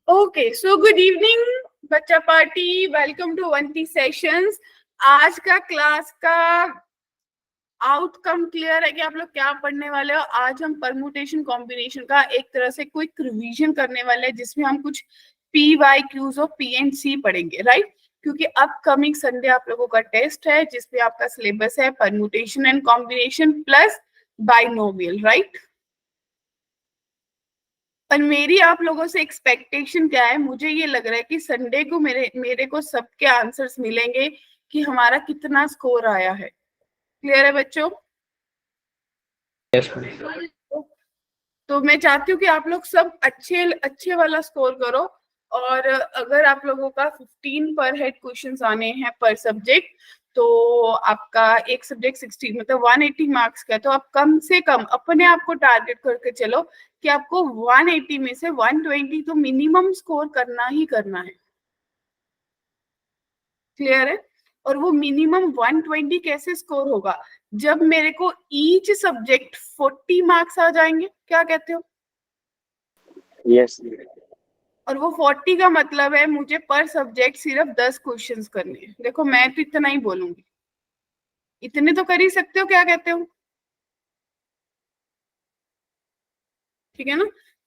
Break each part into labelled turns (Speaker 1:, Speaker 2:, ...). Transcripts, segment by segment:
Speaker 1: Okay, so good evening बच्चा party, welcome to वंती sessions. आज का क्लास का आउटकम क्लियर है कि आप लोग क्या पढ़ने वाले हो। आज हम परमुटेशन कॉम्बिनेशन का एक तरह से क्विक रिवीजन करने वाले हैं, जिसमें हम कुछ पी वाई क्यूज और पी एंड सी पढ़ेंगे, राइट? क्योंकि अपकमिंग संडे आप लोगों का टेस्ट है, जिसमें आपका सिलेबस है permutation and combination plus binomial, right? पर मेरी आप लोगों से एक्सपेक्टेशन क्या है, मुझे ये लग रहा है कि संडे को मेरे को सबके आंसर्स मिलेंगे कि हमारा कितना स्कोर आया है। क्लियर है बच्चों?
Speaker 2: yes,
Speaker 1: तो मैं चाहती हूँ कि आप लोग सब अच्छे अच्छे वाला स्कोर करो। और अगर आप लोगों का 15 पर हेड क्वेश्चंस आने हैं पर सब्जेक्ट, तो आपका एक सब्जेक्ट 60 मतलब 180 मार्क्स का है, तो आप कम से कम अपने आप को टारगेट करके चलो कि आपको 180 में से 120 तो मिनिमम स्कोर करना ही करना है। क्लियर है? और वो मिनिमम 120 कैसे स्कोर होगा? जब मेरे को ईच सब्जेक्ट 40 मार्क्स आ जाएंगे। क्या कहते हो?
Speaker 2: yes,
Speaker 1: और वो 40 का मतलब है मुझे पर सब्जेक्ट सिर्फ 10 क्वेश्चंस करने हैं। देखो मैं तो इतना ही बोलूंगी, इतने तो कर ही सकते हो। क्या कहते हो? ठीक है ना?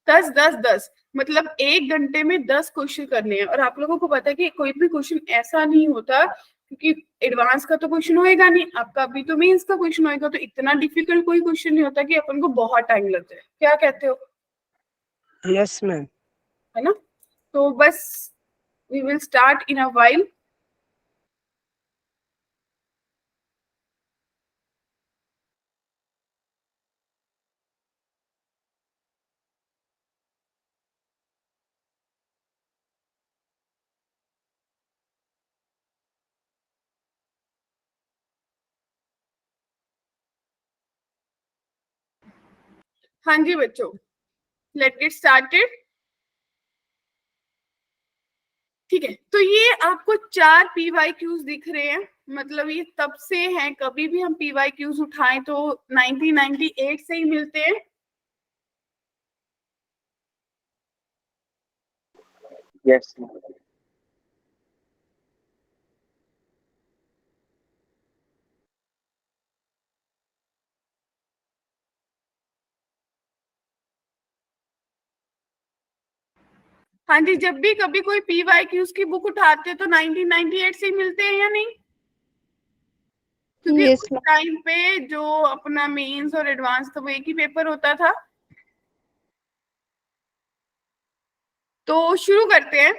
Speaker 1: 10 10 10 मतलब 1 घंटे में 10 क्वेश्चन करने हैं। और आप लोगों को पता है कि कोई भी क्वेश्चन ऐसा नहीं होता, क्योंकि एडवांस का तो क्वेश्चन होएगा नहीं, आपका अभी तो मेंस का क्वेश्चन होएगा, तो इतना डिफिकल्ट कोई क्वेश्चन नहीं होता कि अपन को बहुत टाइम लग जाए। क्या कहते हो?
Speaker 2: yes, ma'am.
Speaker 1: है ना? तो बस we will start in a while. हाँ जी बच्चों, लेट गेट स्टार्टेड। ठीक है, तो ये आपको 4 पी वाई क्यूज दिख रहे हैं। मतलब ये तब से हैं, कभी भी हम पी वाई क्यूज उठाएं तो 1998 से ही मिलते हैं।
Speaker 2: yes,
Speaker 1: हाँ जी, जब भी कभी कोई पी वाई क्यूज की बुक उठाते हैं तो 1998 से ही मिलते हैं या नहीं? क्योंकि
Speaker 3: Yes,
Speaker 1: उस टाइम पे जो अपना मेंस और एडवांस था वो एक ही पेपर होता था। तो शुरू करते हैं।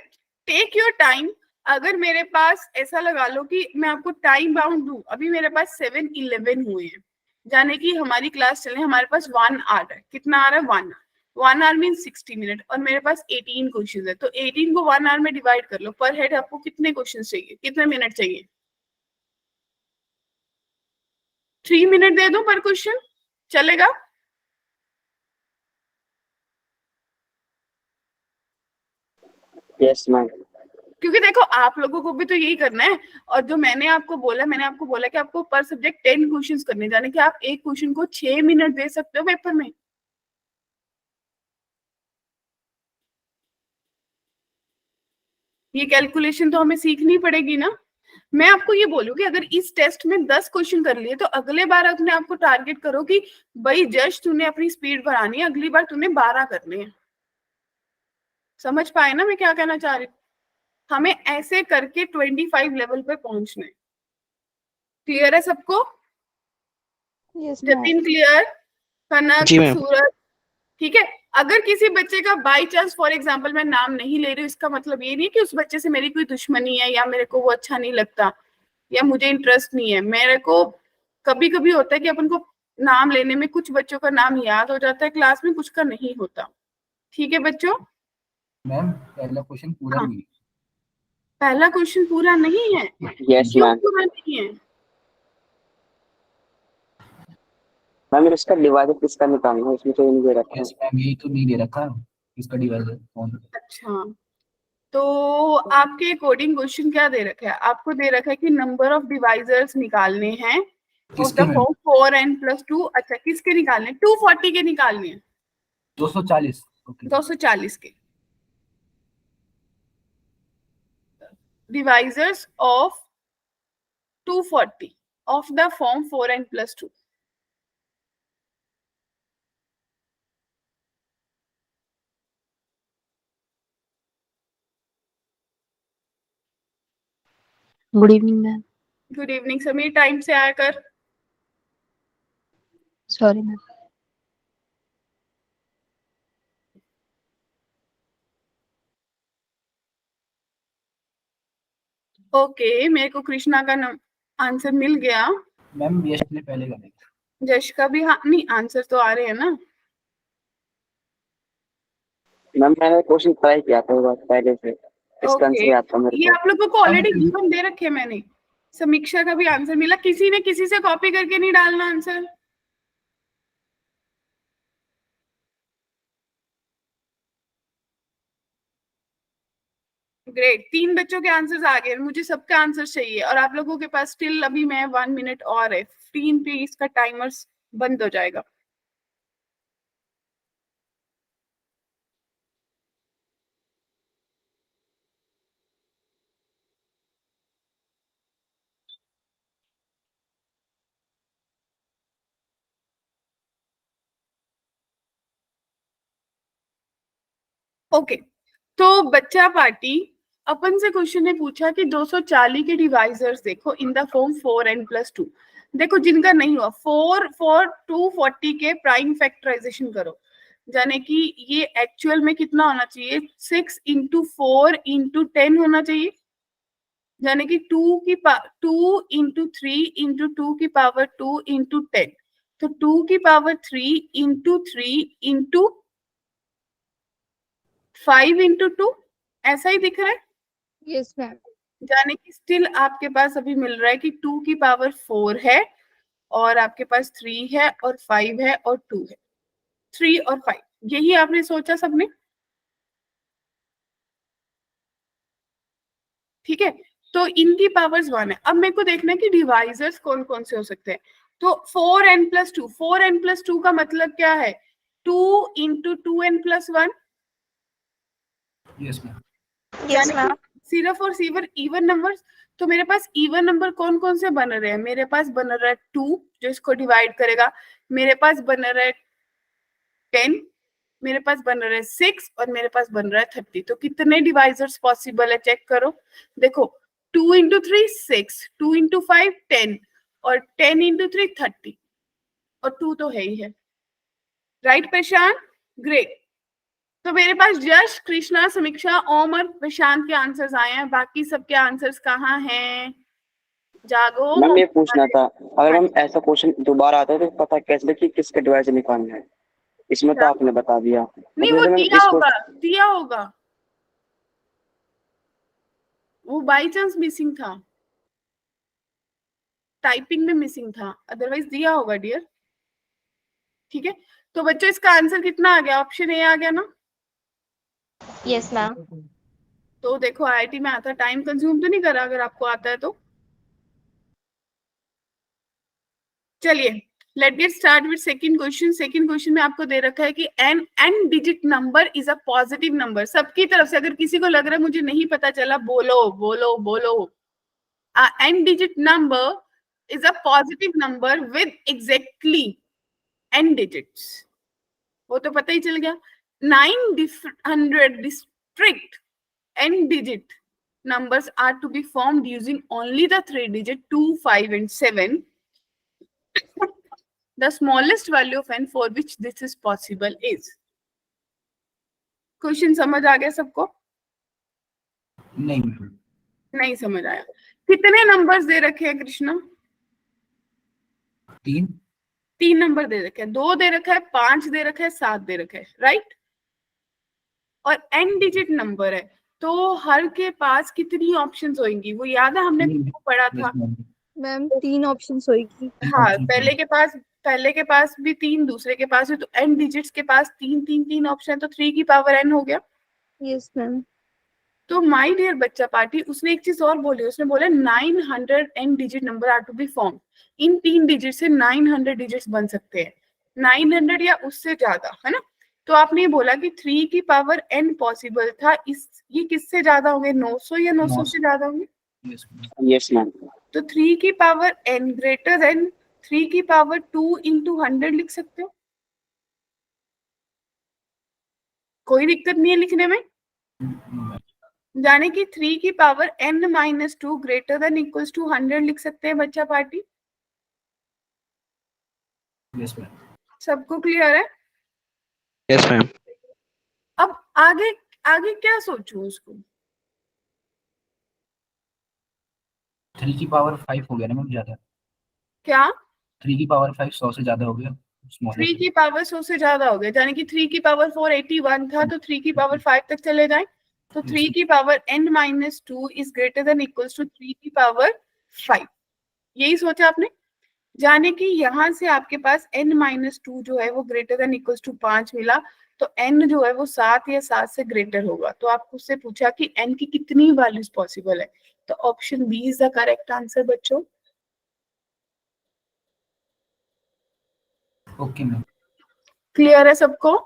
Speaker 1: Take your time. अगर मेरे पास ऐसा लगा लो कि मैं आपको टाइम बाउंड दूं, अभी मेरे पास 7:11 हुए हैं, जाने की हमारी क्लास चले, हमारे पास 1 आवर है। कितना आ रहा है? 1 आवर मीन 60 मिनट, और मेरे पास 18 क्वेश्चन है। तो 18 को 1 आवर में डिवाइड कर लो। पर हेड आपको कितने क्वेश्चन चाहिए, कितने मिनट चाहिए? 3 मिनट दे दो पर क्वेश्चन, चलेगा?
Speaker 2: yes, ma'am.
Speaker 1: क्योंकि देखो आप लोगों को भी तो यही करना है। और जो मैंने आपको बोला कि आपको पर सब्जेक्ट 10 क्वेश्चंस करने जाने कि आप एक क्वेश्चन को 6 मिनट दे सकते हो पेपर में। ये कैलकुलेशन तो हमें सीखनी पड़ेगी ना। मैं आपको ये बोलूं कि अगर इस टेस्ट में 10 क्वेश्चन कर लिए, तो अगले बार अपने आपको टारगेट करो कि भाई जस्ट तूने अपनी स्पीड बढ़ानी है, अगली बार तूने 12 करने हैं। समझ पाए ना मैं क्या कहना चाह रही हूँ? हमें ऐसे करके 25 लेवल पे पहुंचना है। क्लियर है सबको?
Speaker 3: yes, ma'am.
Speaker 1: जतिन क्लियर?
Speaker 2: जी
Speaker 1: कनक,
Speaker 2: मैम।
Speaker 1: सूरज? ठीक है। अगर किसी बच्चे का बाई चांस, फॉर एग्जाम्पल, मैं नाम नहीं ले रही हूँ, इसका मतलब ये नहीं कि उस बच्चे से मेरी कोई दुश्मनी है या मेरे को वो अच्छा नहीं लगता या मुझे इंटरेस्ट नहीं है। मेरे को कभी कभी होता है कि अपन को नाम लेने में कुछ बच्चों का नाम याद हो जाता है क्लास में, कुछ का नहीं होता। ठीक है बच्चों?
Speaker 4: मैम पहला क्वेश्चन पूरा
Speaker 1: हाँ,
Speaker 4: नहीं है।
Speaker 1: पहला क्वेश्चन पूरा नहीं है?
Speaker 2: yes,
Speaker 1: क्यों
Speaker 2: मैम।
Speaker 1: पूरा नहीं है?
Speaker 2: मैम इसका डिवाइडेड किसका निकालना है, इसमें तो ये नहीं दे रखा है।
Speaker 4: यस मैम, यही तो नहीं दे रखा इसका डिवाइजर कौन।
Speaker 1: अच्छा, तो आपके अकॉर्डिंग क्वेश्चन क्या दे रखा है? आपको दे रखा है कि नंबर ऑफ डिवाइजर्स निकालने हैं ऑफ
Speaker 4: किसके
Speaker 1: द
Speaker 4: मैम?
Speaker 1: Form 4n + 2। अच्छा, किसके निकालने? 240 के निकालने हैं।
Speaker 4: 240। Okay.
Speaker 1: 240 के divisors of 240 of the form 4n plus 2.
Speaker 3: Good evening ma'am.
Speaker 1: Good evening Sameer, time से आया कर.
Speaker 3: Sorry ma'am.
Speaker 1: ओके, मेरे को कृष्णा का आंसर मिल गया.
Speaker 4: मैम यश ने पहले करेक्ट.
Speaker 1: जश का भी हाँ, नहीं आंसर तो आ रहे हैं ना.
Speaker 2: मैम मैंने क्वेश्चन ट्राई किया था एक बार पहले से, इसका आंसर
Speaker 1: ओके,
Speaker 2: याद था मेरे
Speaker 1: ये
Speaker 2: को.
Speaker 1: आप लोगों को ऑलरेडी गिवन दे रखे हैं मैंने. समीक्षा का भी आंसर मिला. किसी ने किसी से कॉपी करके नहीं डालना आंसर. ग्रेट, 3 बच्चों के आंसर्स आ गए. मुझे सबके आंसर्स चाहिए और आप लोगों के पास स्टिल अभी मैं 1 मिनट और है. 15 पे इसका टाइमर बंद हो जाएगा. ओके, तो बच्चा पार्टी अपन से क्वेश्चन ने पूछा कि 240 के डिवाइजर्स देखो in the form 4n plus 2. देखो जिनका नहीं हुआ 240 के प्राइम फैक्टराइजेशन करो. जाने कि ये एक्चुअल में कितना होना चाहिए, 6 into 4 into 10 होना चाहिए. यानी कि 2 into 3 into 2 की पावर 2 into 10. तो 2 की पावर 3 into 3 into 5 into 2 ऐसा ही दिख रहा है.
Speaker 3: Yes ma'am.
Speaker 1: जाने कि स्टिल आपके पास अभी मिल रहा है कि 2 की पावर 4 है और आपके पास 3 है और 5 है और 2 है. 3 और 5 यही आपने सोचा सबने. ठीक है, तो इनकी पावर्स 1 है. अब मेरे को देखना है कि डिवाइजर्स कौन कौन से हो सकते हैं. तो 4n plus 2, 4n plus 2 का मतलब क्या है, 2 into 2n plus 1.
Speaker 4: Yes ma'am.
Speaker 3: Yes ma'am.
Speaker 1: सिर्फ और सिर्फ इवन नंबर्स. तो मेरे पास इवन नंबर कौन कौन से बन रहे हैं, मेरे पास बन रहा है 2 जो इसको डिवाइड करेगा, मेरे पास बन रहा है 10, मेरे पास बन रहा है 6 और मेरे पास बन रहा है 30. तो कितने डिवाइजर्स पॉसिबल है चेक करो. देखो 2 into 3 6, 2 into 5 10 और 10 into 3 30 और 2 तो है ही है. राइट प्रशांत, ग्रेट. तो मेरे पास यश, कृष्णा, समीक्षा, ओम और प्रशांत के आंसर्स आए हैं. बाकी सबके आंसर्स कहाँ हैं, जागो.
Speaker 2: मैम ये पूछना था, अगर हम ऐसा क्वेश्चन दोबारा आता है तो पता कैसे कि किसका डिवाइस निकालना है. इसमें तो आपने बता दिया.
Speaker 1: नहीं वो दिया होगा, वो बाई चांस मिसिंग था, टाइपिंग में मिसिंग था, अदरवाइज दिया होगा डियर. ठीक है, तो बच्चों इसका आंसर कितना आ गया, ऑप्शन ए आ गया ना.
Speaker 3: Yes ma'am.
Speaker 1: तो देखो आईआईटी में आता, टाइम कंज्यूम तो नहीं करा अगर आपको आता है तो. चलिए let get start with second question. Second question में आपको दे रखा है कि n digit number is a positive number. सबकी तरफ से, अगर किसी को लग रहा है मुझे नहीं पता चला, बोलो बोलो बोलो. N digit number is a positive number with exactly n digits. वो तो पता ही चल गया. 900 distinct n digit numbers are to be formed using only the 3 digit 2, 5 and 7. The smallest value of n for which this is possible is. Question समझ आ गया सबको?
Speaker 4: नहीं ma'am.
Speaker 1: नहीं समझ आया. कितने नंबर्स दे रखे हैं कृष्णा? 3 नंबर दे रखे हैं, 2 दे रखा है, 5 दे रखा है, 7 दे रखा है. राइट, और n डिजिट नंबर है तो हर के पास कितनी ऑप्शंस होंगी, वो याद है हमने पढ़ा था.
Speaker 3: मैम 3 ऑप्शंस होगी.
Speaker 1: हाँ, पहले के पास भी 3, दूसरे के पास भी, तो n डिजिट्स के पास 3 ऑप्शन है, तो 3 की पावर n हो गया.
Speaker 3: Yes ma'am.
Speaker 1: तो माय डियर बच्चा पार्टी, उसने एक चीज और बोली, उसने बोला 900 n digit number are to be form. इन 3 डिजिट से 900 डिजिट्स बन सकते हैं, 900 या उससे ज्यादा, है ना. तो आपने ये बोला कि 3 की पावर n पॉसिबल था, ये किससे ज्यादा होंगे, 900 या 900 से ज्यादा होंगे?
Speaker 4: Yes ma'am.
Speaker 2: Yes ma'am.
Speaker 1: तो 3 की पावर n ग्रेटर देन 3 की पावर 2 इंटू 100 लिख सकते हो, कोई दिक्कत नहीं है लिखने में। जाने कि 3 की power n minus 2 greater than equals to 100 लिख सकते हैं बच्चा पार्टी।
Speaker 4: Yes ma'am.
Speaker 1: सबको क्लियर है?
Speaker 2: Yes ma'am.
Speaker 1: अब आगे आगे क्या सोचूं उसको?
Speaker 4: 3 की पावर 5 हो गया ना मैम ज्यादा।
Speaker 1: क्या?
Speaker 4: 3 की पावर 5 100 से ज्यादा हो गया।
Speaker 1: 3
Speaker 4: स्मॉलेस्ट।
Speaker 1: की पावर 100 से ज्यादा हो गया, यानी कि 3 की पावर 481 था, तो 3 की पावर 5 तक चले जाएं। तो 3 की power n minus 2 is greater than equals to 3 की पावर 5, यही सोचा आपने। जाने कि यहाँ से आपके पास n माइनस 2 जो है वो ग्रेटर देन इक्वल्स टू 5 मिला, तो n जो है वो 7 या 7 से ग्रेटर होगा। तो आपको उससे पूछा कि n की कितनी वैल्यूज पॉसिबल है, तो option B is the correct answer बच्चों।
Speaker 4: Okay ma'am.
Speaker 1: क्लियर है सबको?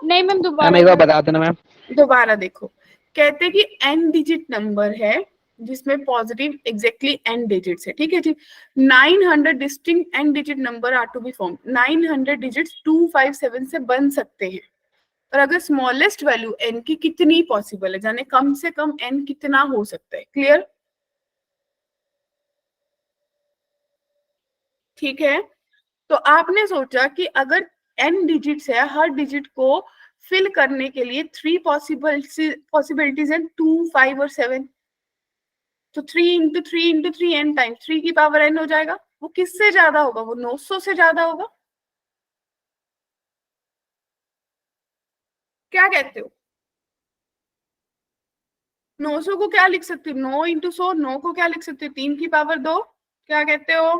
Speaker 3: नहीं मैम,
Speaker 2: मैम
Speaker 3: दोबारा
Speaker 2: एक बार बता देना मैम।
Speaker 1: दोबारा देखो, कहते हैं कि n डिजिट नंबर है जिसमें पॉजिटिव एग्जैक्टली n डिजिट्स है, ठीक है जी। 900 distinct n digit number are to be form, 900 digits 257 से बन सकते हैं। और अगर स्मॉलेस्ट वैल्यू n की कितनी पॉसिबल है, जाने कम से कम n कितना हो सकता है। क्लियर? ठीक है, तो आपने सोचा कि अगर n डिजिट्स है, हर डिजिट को फिल करने के लिए 3 पॉसिबिलिटीज हैं, 2, 5 और 7। तो 3 इंटू 3 इंटू 3 n टाइम्स 3 की पावर n हो जाएगा। वो किससे ज्यादा होगा? वो 900 से ज्यादा होगा। क्या कहते हो? 900 को क्या लिख सकती हूँ? 9 इंटू 100। 9 को क्या लिख सकती हूँ? 3 की पावर 2। क्या कहते हो?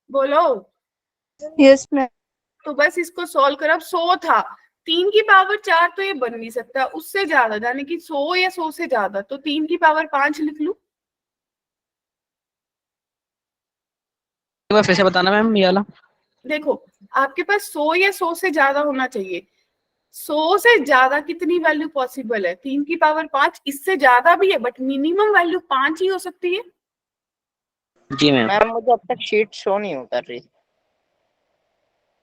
Speaker 1: बोलो।
Speaker 3: Yes ma'am.
Speaker 1: तो बस इसको सॉल्व कर। अब 100 था, 3 की पावर 4 तो ये बन नहीं सकता, उससे ज्यादा, यानी कि 100 या 100 से ज्यादा, तो 3 की पावर 5 लिख लूं।
Speaker 2: एक बार फिर से बताना मैम ये वाला।
Speaker 1: देखो, आपके पास 100 या 100 से ज्यादा होना चाहिए। 100 से ज्यादा कितनी वैल्यू पॉसिबल है? 3 की पावर 5, इससे ज्यादा भी है बट मिनिमम वैल्यू 5 ही हो सकती है।
Speaker 2: जी मैम।
Speaker 5: मैम मुझे अब तक शीट शो नहीं कर रही।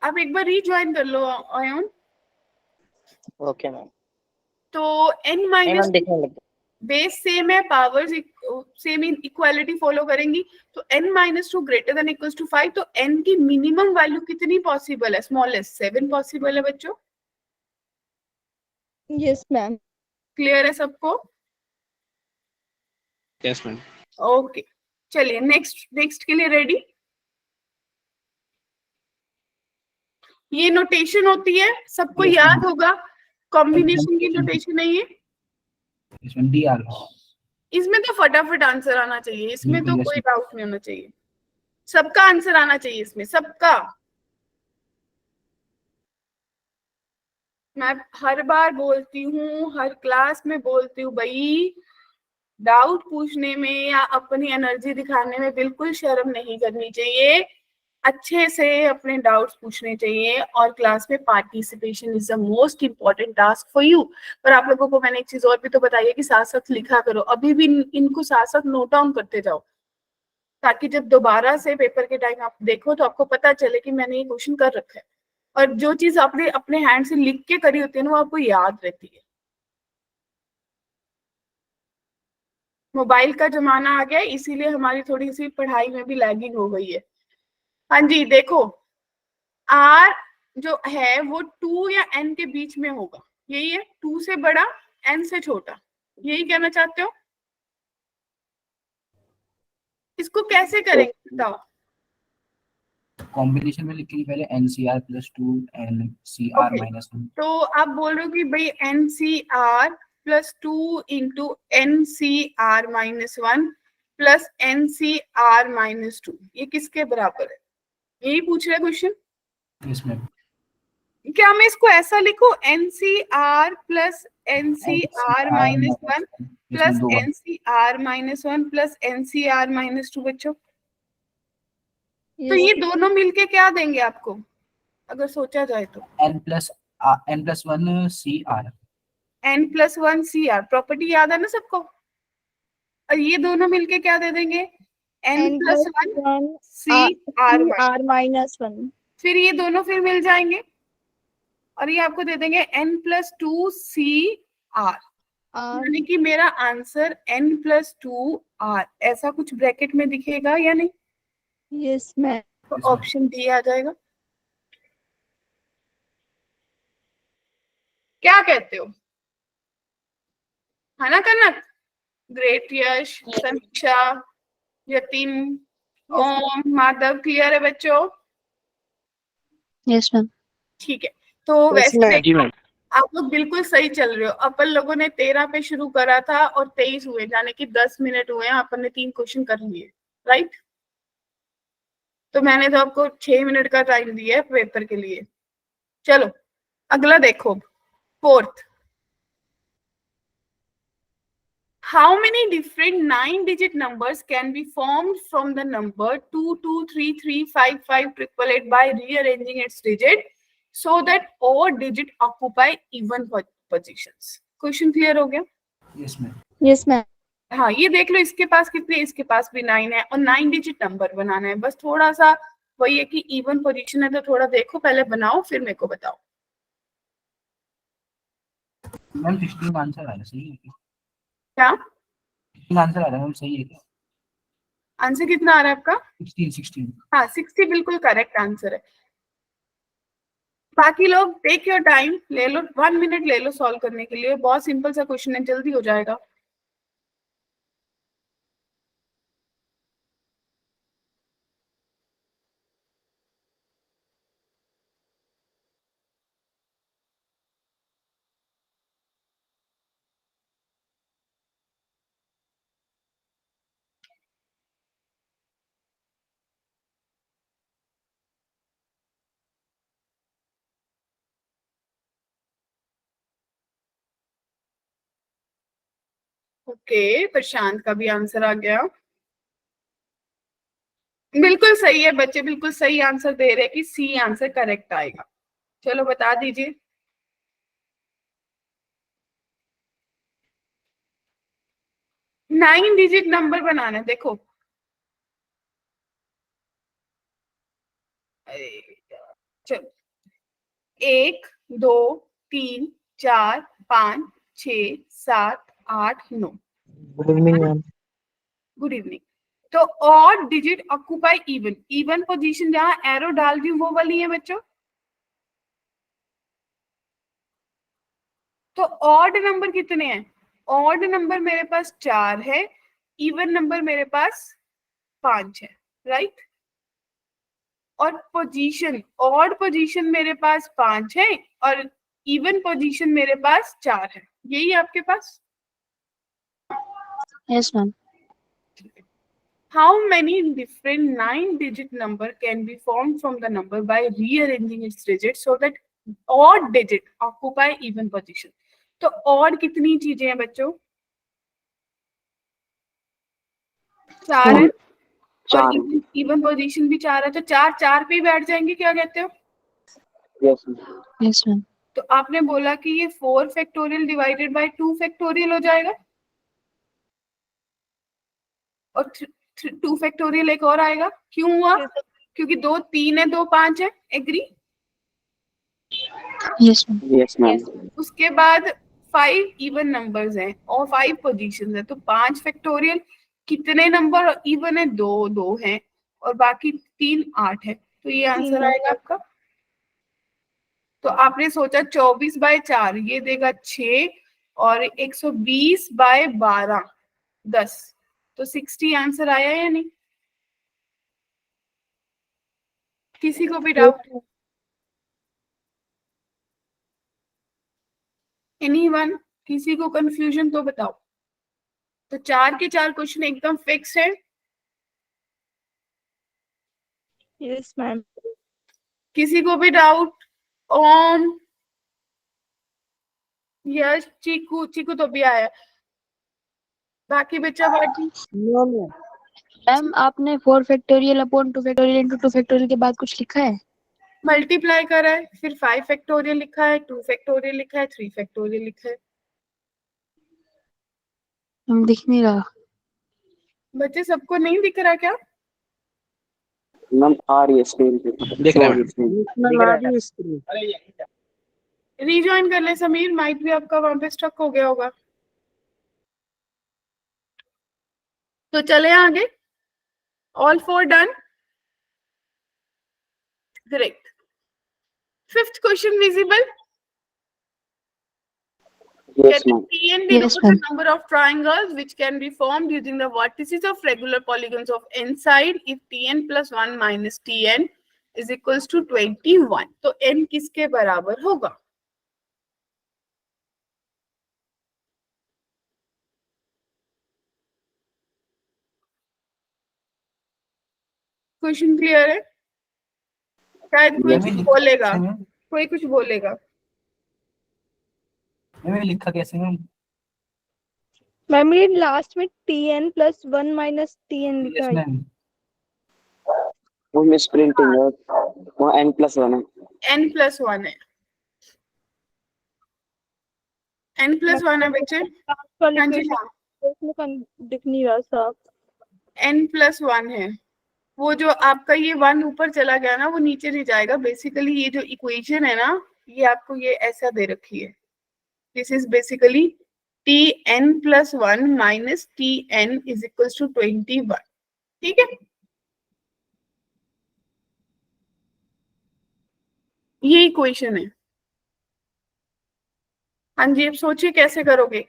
Speaker 1: आप एक बार रीज्वाइन कर लो आयन।
Speaker 5: Okay ma'am.
Speaker 1: तो n
Speaker 5: नहीं
Speaker 1: माइनस
Speaker 5: मैम देखने लग
Speaker 1: बेस सेम है, पावर्स सेम, इक्वालिटी फॉलो करेंगी। तो n minus 2 greater than equals to 5, तो n की मिनिमम वैल्यू कितनी पॉसिबल है? स्मॉलेस्ट 7 पॉसिबल है बच्चों।
Speaker 3: Yes ma'am.
Speaker 1: क्लियर है सबको?
Speaker 2: Yes ma'am.
Speaker 1: ओके, चलिए नेक्स्ट नेक्स्ट के लिए रेडी। ये नोटेशन होती है, सबको
Speaker 4: Yes,
Speaker 1: याद
Speaker 4: ma'am.
Speaker 1: होगा। कॉम्बिनेशन की नोटेशन है ये।
Speaker 4: इसमें डी आर।
Speaker 1: इसमें तो फटाफट आंसर आना चाहिए, इसमें तो
Speaker 4: बिल्कुल, yes,
Speaker 1: कोई डाउट नहीं होना चाहिए। सबका आंसर आना चाहिए इसमें, सबका। मैं हर बार बोलती हूँ, हर क्लास में बोलती हूँ, भाई डाउट पूछने में या अपनी एनर्जी दिखाने में बिल्कुल शर्म नहीं करनी चाहिए। अच्छे से अपने डाउट्स पूछने चाहिए, और क्लास में participation is the most important task for you. पर आप लोगों को मैंने एक चीज और भी तो बताई है कि साथ साथ लिखा करो, अभी भी इनको साथ साथ नोट डाउन करते जाओ, ताकि जब दोबारा से पेपर के टाइम आप देखो तो आपको पता चले कि मैंने ये क्वेश्चन कर रखा है। और जो चीज आपने अपने हैंड से लिख के करी होती है ना, वो आपको याद रहती है। मोबाइल का जमाना आ गया है, इसीलिए हमारी थोड़ी सी पढ़ाई में भी लैगिंग हो गई है। हाँ जी, देखो आर जो है वो 2 या n के बीच में होगा, यही है। 2 से बड़ा, n से छोटा, यही कहना चाहते हो? इसको कैसे करेंगे बताओ?
Speaker 4: कॉम्बिनेशन में लिखेंगे पहले NCR plus 2 NCR
Speaker 1: Okay.
Speaker 4: Minus 2।
Speaker 1: तो आप बोल रहे हो कि भाई NCR plus 2 into NCR minus 1 plus NCR minus 2, ये किसके बराबर है? यही पूछ रहे क्वेश्चन।
Speaker 4: Yes ma'am.
Speaker 1: क्या मैं इसको ऐसा लिखूं, NCR plus NCR minus 1 plus NCR minus 1 plus NCR minus 2 बच्चों? तो
Speaker 3: यस
Speaker 1: ये दोनों मिलके क्या देंगे आपको? अगर सोचा जाए तो।
Speaker 4: n+1 CR।
Speaker 1: n+1 CR property याद है ना सबको, और ये दोनों मिलके क्या दे देंगे, n+1 CR1।
Speaker 3: R-1
Speaker 1: फिर ये दोनों फिर मिल जाएंगे और ये आपको दे देंगे n+2 CR, यानी कि मेरा आंसर n+2R ऐसा कुछ ब्रैकेट में दिखेगा या नहीं?
Speaker 3: Yes ma'am.
Speaker 1: तो ऑप्शन डी आ जाएगा। क्या कहते हो, है ना कनक? ग्रेट यश, समीक्षा, यतीन, ओम, माधव, क्लियर है बच्चों?
Speaker 3: Yes ma'am.
Speaker 1: ठीक है, तो
Speaker 5: Yes,
Speaker 1: वैसे
Speaker 5: ma'am.
Speaker 2: जी मैम।
Speaker 1: आप लोग बिल्कुल सही चल रहे हो। अपन लोगों ने 13 पे शुरू करा था और 23 हुए, यानी कि 10 मिनट हुए हैं, अपन ने 3 क्वेश्चन कर लिए, राइट? तो मैंने तो आपको 6 मिनट का टाइम दिया है पेपर के लिए। चलो अगला देखो, fourth. How many different 9-digit numbers can be formed from the number 22335588 by rearranging its digit so that all digit occupy even positions? Question clear हो गया?
Speaker 4: Yes ma'am.
Speaker 3: Yes ma'am.
Speaker 1: हाँ, ये देख लो, इसके पास कितने, इसके पास भी 9 है और 9 डिजिट नंबर बनाना है। बस थोड़ा सा वही है कि इवन पोजीशन है, तो थोड़ा देखो, पहले बनाओ फिर मेरे को बताओ।
Speaker 4: मैम 16 आंसर आ रहा है, सही है
Speaker 1: क्या
Speaker 4: 16 आंसर आ रहा है मैम, सही है क्या?
Speaker 1: आंसर कितना आ रहा है आपका?
Speaker 4: 16।
Speaker 1: हाँ 60 बिल्कुल करेक्ट आंसर है। बाकी लोग टेक योर टाइम, ले लो 1 मिनट ले लो सॉल्व करने के लिए, बहुत सिंपल सा क्वेश्चन है, जल्दी हो जाएगा। ओके, प्रशांत का भी आंसर आ गया। बिल्कुल सही है बच्चे, बिल्कुल सही आंसर दे रहे हैं कि सी आंसर करेक्ट आएगा। चलो बता दीजिए। 9 डिजिट नंबर बनाना है, देखो चलो 1 2 3 4 5 6 7 8 9।
Speaker 5: Good evening, ma'am.
Speaker 1: Good evening. तो odd digit occupy even, even position जहां एरो डाल दी वो वाली है बच्चों। तो ऑड नंबर कितने हैं? ऑड नंबर मेरे पास 4 है, इवन नंबर मेरे पास 5 है, राइट? और पोजीशन, ऑड पोजीशन मेरे पास 5 है और इवन पोजीशन मेरे पास 4 है, यही है आपके पास।
Speaker 3: Yes ma'am.
Speaker 1: How many different 9-digit number can be formed from the number by rearranging its digits so that odd digit occupy even position? तो odd कितनी चीजें हैं बच्चों? 4 है और even position भी 4 है, तो 4 पे ही बैठ जाएंगे, क्या कहते हो?
Speaker 2: Yes
Speaker 3: yes ma'am.
Speaker 1: तो आपने बोला कि ये 4 फैक्टोरियल डिवाइडेड बाय 2 फैक्टोरियल हो जाएगा और 2 फैक्टोरियल एक और आएगा, क्यों हुआ? क्योंकि 2 3 है 2 5 है, agree?
Speaker 3: Yes ma'am.
Speaker 2: Yes ma'am.
Speaker 1: उसके बाद 5 इवन नंबर्स हैं और 5 पोजीशंस है, तो 5 फैक्टोरियल कितने नंबर इवन है? 2 2 हैं और बाकी 3 8 है, तो ये आंसर आएगा आपका। तो आपने सोचा 24/4 ये देगा 6 और 120/12 10, तो 60 आंसर आया या नहीं? किसी को भी डाउट? एनीवन? किसी को कंफ्यूजन तो बताओ। तो 4 के 4 क्वेश्चन एकदम फिक्स है।
Speaker 3: Yes ma'am.
Speaker 1: किसी को भी डाउट? ओम, यश, चीकू, चीकू तो भी आया, बाकी बच्चा बाकी।
Speaker 5: No, ma'am.
Speaker 3: मैम आपने 4 factorial upon 2 factorial into 2 factorial के बाद कुछ लिखा है?
Speaker 1: मल्टीप्लाई करा है, फिर 5 फैक्टोरियल लिखा है, 2 फैक्टोरियल लिखा है, 3 फैक्टोरियल लिखा है।
Speaker 3: मैम दिख नहीं रहा।
Speaker 1: बच्चे सबको नहीं दिख रहा क्या?
Speaker 2: मैम आ रही है स्क्रीन पे,
Speaker 4: दिख रहा है
Speaker 2: शो हो रही है screen पे।
Speaker 5: मैम आ रही है स्क्रीन।
Speaker 1: रीजॉइन कर ले समीर, माइक भी आपका वहां पे स्टक हो गया होगा। तो चले आगे। All 4 done. Great. 5th question visible.
Speaker 2: Yes,
Speaker 1: Can
Speaker 2: ma'am.
Speaker 1: Tn
Speaker 3: Yes,
Speaker 1: denote the
Speaker 3: ma'am.
Speaker 1: number of triangles which can be formed using the vertices of regular polygons of n side if Tn plus 1 minus Tn is equals to 21? तो n किसके बराबर होगा? Question clear है? शायद कोई
Speaker 2: Yes.
Speaker 1: कुछ बोलेगा, कोई कुछ बोलेगा।
Speaker 4: मैंने लिखा कैसे मैम?
Speaker 3: मैम ये लास्ट में Tn प्लस 1 माइनस Tn लिखा
Speaker 4: यस
Speaker 3: है।
Speaker 4: मैम।
Speaker 2: वो मिस प्रिंटिंग है, वो n+1 है।
Speaker 1: n प्लस 1 है, n प्लस 1 है बच्चे। हाँ जी हाँ,
Speaker 3: दिख नहीं रहा साफ।
Speaker 1: n प्लस 1 है। वो जो आपका ये 1 ऊपर चला गया ना, वो नीचे नहीं जाएगा। बेसिकली ये जो इक्वेशन है ना, ये आपको ये ऐसा दे रखी है। This is basically Tn plus 1 minus Tn is equals to 21। ठीक है, ये इक्वेशन है। हाँ जी, अब सोचिए कैसे करोगे।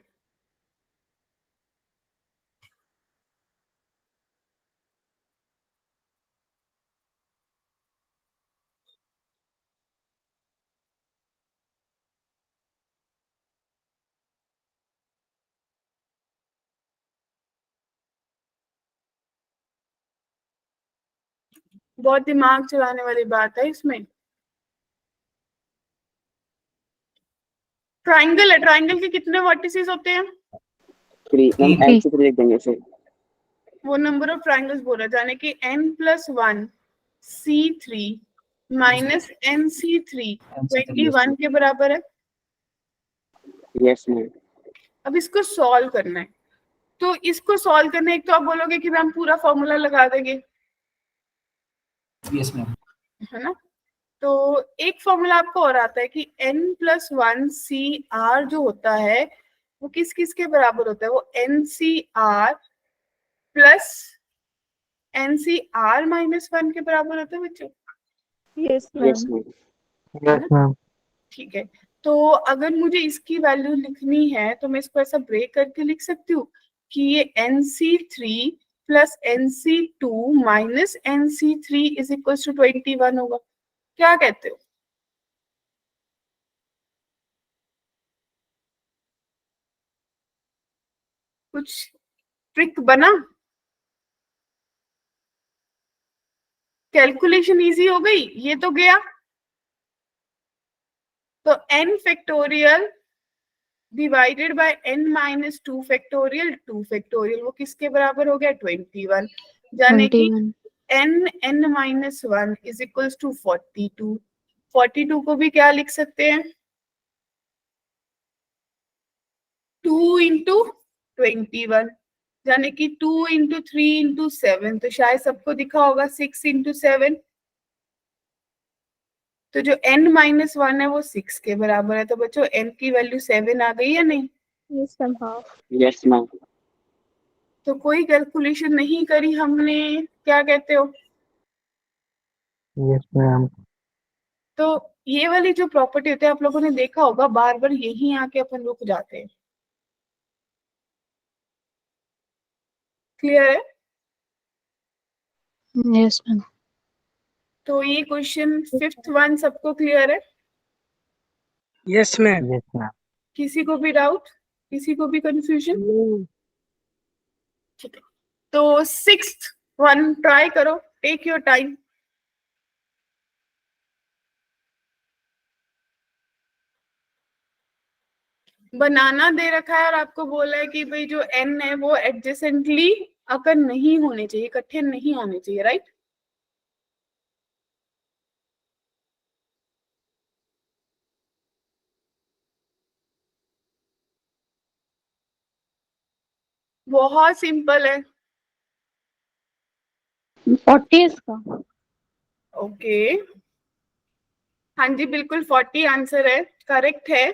Speaker 1: बहुत दिमाग चलाने वाली बात है इसमें। ट्राइंगल है, ट्राइंगल के कितने वर्टिसेस होते हैं?
Speaker 2: 3 मैम,
Speaker 3: Three.
Speaker 2: n से 3 लिख देंगे इसे।
Speaker 1: वो नंबर ऑफ ट्राइंगल्स बोल रहा है, यानी कि n+1 C3 माइनस NC3 21 के बराबर है।
Speaker 2: Yes ma'am.
Speaker 1: अब इसको सॉल्व करना है। तो इसको सॉल्व करने, एक तो आप बोलोगे कि मैम पूरा फॉर्मूला लगा देंगे,
Speaker 4: यस मैम।
Speaker 1: है ना? तो एक फॉर्मूला आपको और आता है कि n+1 CR जो होता है वो किस किस के बराबर होता है? वो NCR प्लस NCR माइनस 1 के बराबर होता है बच्चों।
Speaker 3: Yes
Speaker 2: yes
Speaker 3: ma'am.
Speaker 2: Ma'am.
Speaker 5: Yes ma'am.
Speaker 1: ठीक है, तो अगर मुझे इसकी वैल्यू लिखनी है तो मैं इसको ऐसा ब्रेक करके लिख सकती हूँ कि ये NC3 plus NC2 minus NC3 is equal to 21 होगा। क्या कहते हो? कुछ ट्रिक बना? कैलकुलेशन इजी हो गई, ये तो गया। तो n factorial divided by n minus 2 factorial, 2 factorial वो किसके बराबर हो गया? 21। जाने कि
Speaker 3: 21.
Speaker 1: n minus 1 is equals to 42। 42 को भी क्या लिख सकते हैं? 2 इंटू 21, यानी कि 2 इंटू 3 इंटू 7, तो शायद सबको दिखा होगा 6 इंटू 7। तो जो n माइनस 1 है वो 6 के बराबर है। तो बच्चों n की वैल्यू 7 आ गई या नहीं?
Speaker 3: Yes ma'am. हाँ।
Speaker 2: Yes ma'am.
Speaker 1: तो कोई कैलकुलेशन नहीं करी हमने, क्या कहते हो?
Speaker 5: Yes ma'am.
Speaker 1: तो ये वाली जो प्रॉपर्टी होती है, आप लोगों ने देखा होगा, बार बार यही आके अपन रुक जाते हैं। क्लियर है?
Speaker 3: Yes ma'am.
Speaker 1: तो ये क्वेश्चन 5th वन सबको क्लियर है?
Speaker 5: Yes ma'am. Yes ma'am.
Speaker 1: किसी को भी डाउट, किसी को भी कंफ्यूजन? ठीक है, तो 6th वन ट्राई करो, टेक योर टाइम। बनाना दे रखा है और आपको बोला है कि भाई जो n है वो एडजेसेंटली अकर नहीं होने चाहिए, इकट्ठे नहीं होने चाहिए, राइट? बहुत सिंपल है।
Speaker 3: 40 इसका।
Speaker 1: ओके, हाँ जी बिल्कुल 40 आंसर है, करेक्ट है।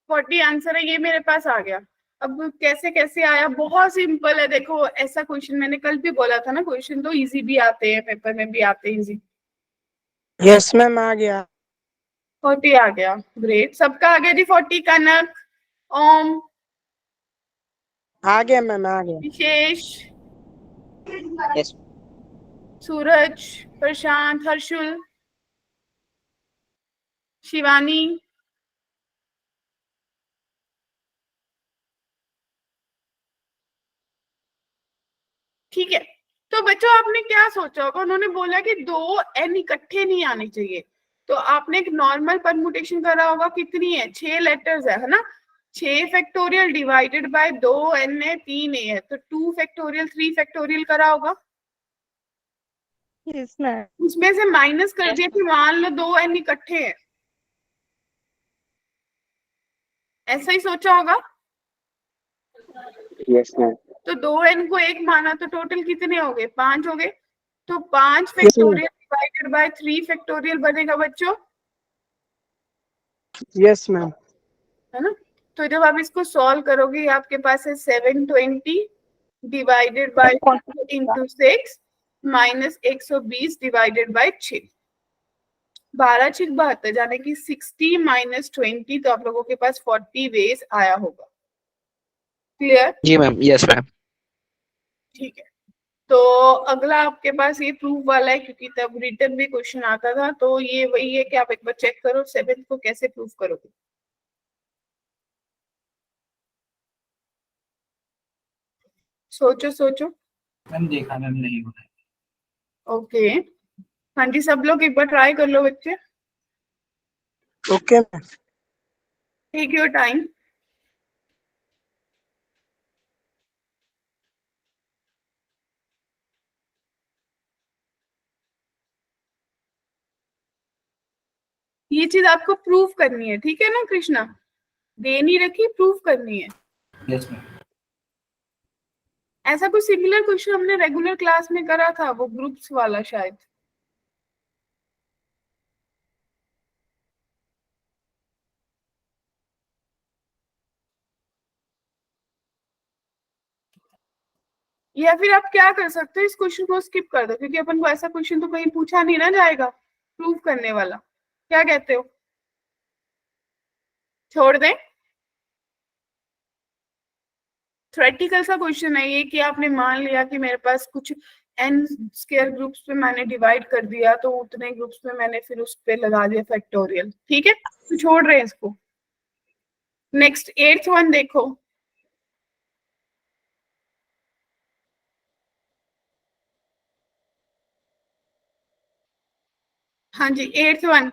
Speaker 1: फोर्टी आंसर है, ये मेरे पास आ गया। अब कैसे कैसे आया, बहुत सिंपल है। देखो ऐसा क्वेश्चन मैंने कल भी बोला था ना, क्वेश्चन तो इजी भी आते हैं, पेपर में भी आते हैं इजी।
Speaker 5: यस मैम आ गया।
Speaker 1: 40 आ गया, ग्रेट। सबका आ गया जी 40। कनक, ओम,
Speaker 5: आ गया मैम आ गया।
Speaker 1: विशेष,
Speaker 2: यस
Speaker 1: सूरज, प्रशांत, हर्षुल, शिवानी, ठीक है। तो बच्चों आपने क्या सोचा होगा, उन्होंने बोला कि 2n इकट्ठे नहीं आने चाहिए, तो आपने एक नॉर्मल परमुटेशन करा होगा। कितनी है, 6 लेटर्स है ना। 6 फैक्टोरियल डिवाइडेड बाय 2n है, 3a है, तो 2 फैक्टोरियल 3 फैक्टोरियल करा होगा।
Speaker 3: Yes ma'am.
Speaker 1: उसमें से माइनस कर दिया कि मान लो 2n इकट्ठे हैं, ऐसा ही सोचा होगा।
Speaker 2: यस मैम
Speaker 1: तो 2n को 1 माना तो टोटल कितने हो गए, 5 हो गए। तो 5
Speaker 5: yes ma'am.
Speaker 1: Factorial divided by 3 factorial बनेगा बच्चों,
Speaker 5: यस मैम।
Speaker 1: है ना। तो जब आप इसको सॉल्व करोगे, आपके पास है 720 divided by into 6 minus 120 divided by 6। 12 6 72, यानी कि 60 माइनस 20, तो आप लोगों के पास 40 वेज आया होगा। क्लियर?
Speaker 6: जी मैम, यस मैम।
Speaker 1: ठीक है। तो अगला आपके पास ये प्रूफ वाला है, क्योंकि तब रिटर्न भी क्वेश्चन आता था। तो ये वही है कि आप एक बार चेक करो 7 को कैसे प्रूफ करोगे। सोचो सोचो।
Speaker 4: मैम देखा मैम, नहीं हो रहा है।
Speaker 1: ओके, हाँ जी सब लोग एक बार ट्राई कर लो बच्चे।
Speaker 5: Okay ma'am.
Speaker 1: Take your time. ये चीज आपको प्रूफ करनी है, ठीक है ना कृष्णा, दे नहीं रखी, प्रूफ करनी है।
Speaker 4: Yes ma'am.
Speaker 1: ऐसा कुछ सिमिलर क्वेश्चन हमने रेगुलर क्लास में करा था, वो ग्रुप्स वाला शायद। या फिर आप क्या कर सकते हो, इस क्वेश्चन को स्किप कर दो, क्योंकि अपन को ऐसा क्वेश्चन तो कहीं पूछा नहीं ना जाएगा प्रूफ करने वाला। क्या कहते हो, छोड़ दें? थ्योरेटिकल सा क्वेश्चन है ये, कि आपने मान लिया कि मेरे पास कुछ n स्क्वायर ग्रुप्स पे मैंने डिवाइड कर दिया, तो उतने ग्रुप्स में मैंने फिर उस पे लगा दिया फैक्टोरियल, ठीक है। तो छोड़ रहे हैं इसको। नेक्स्ट 8th वन देखो। हाँ जी 8th one.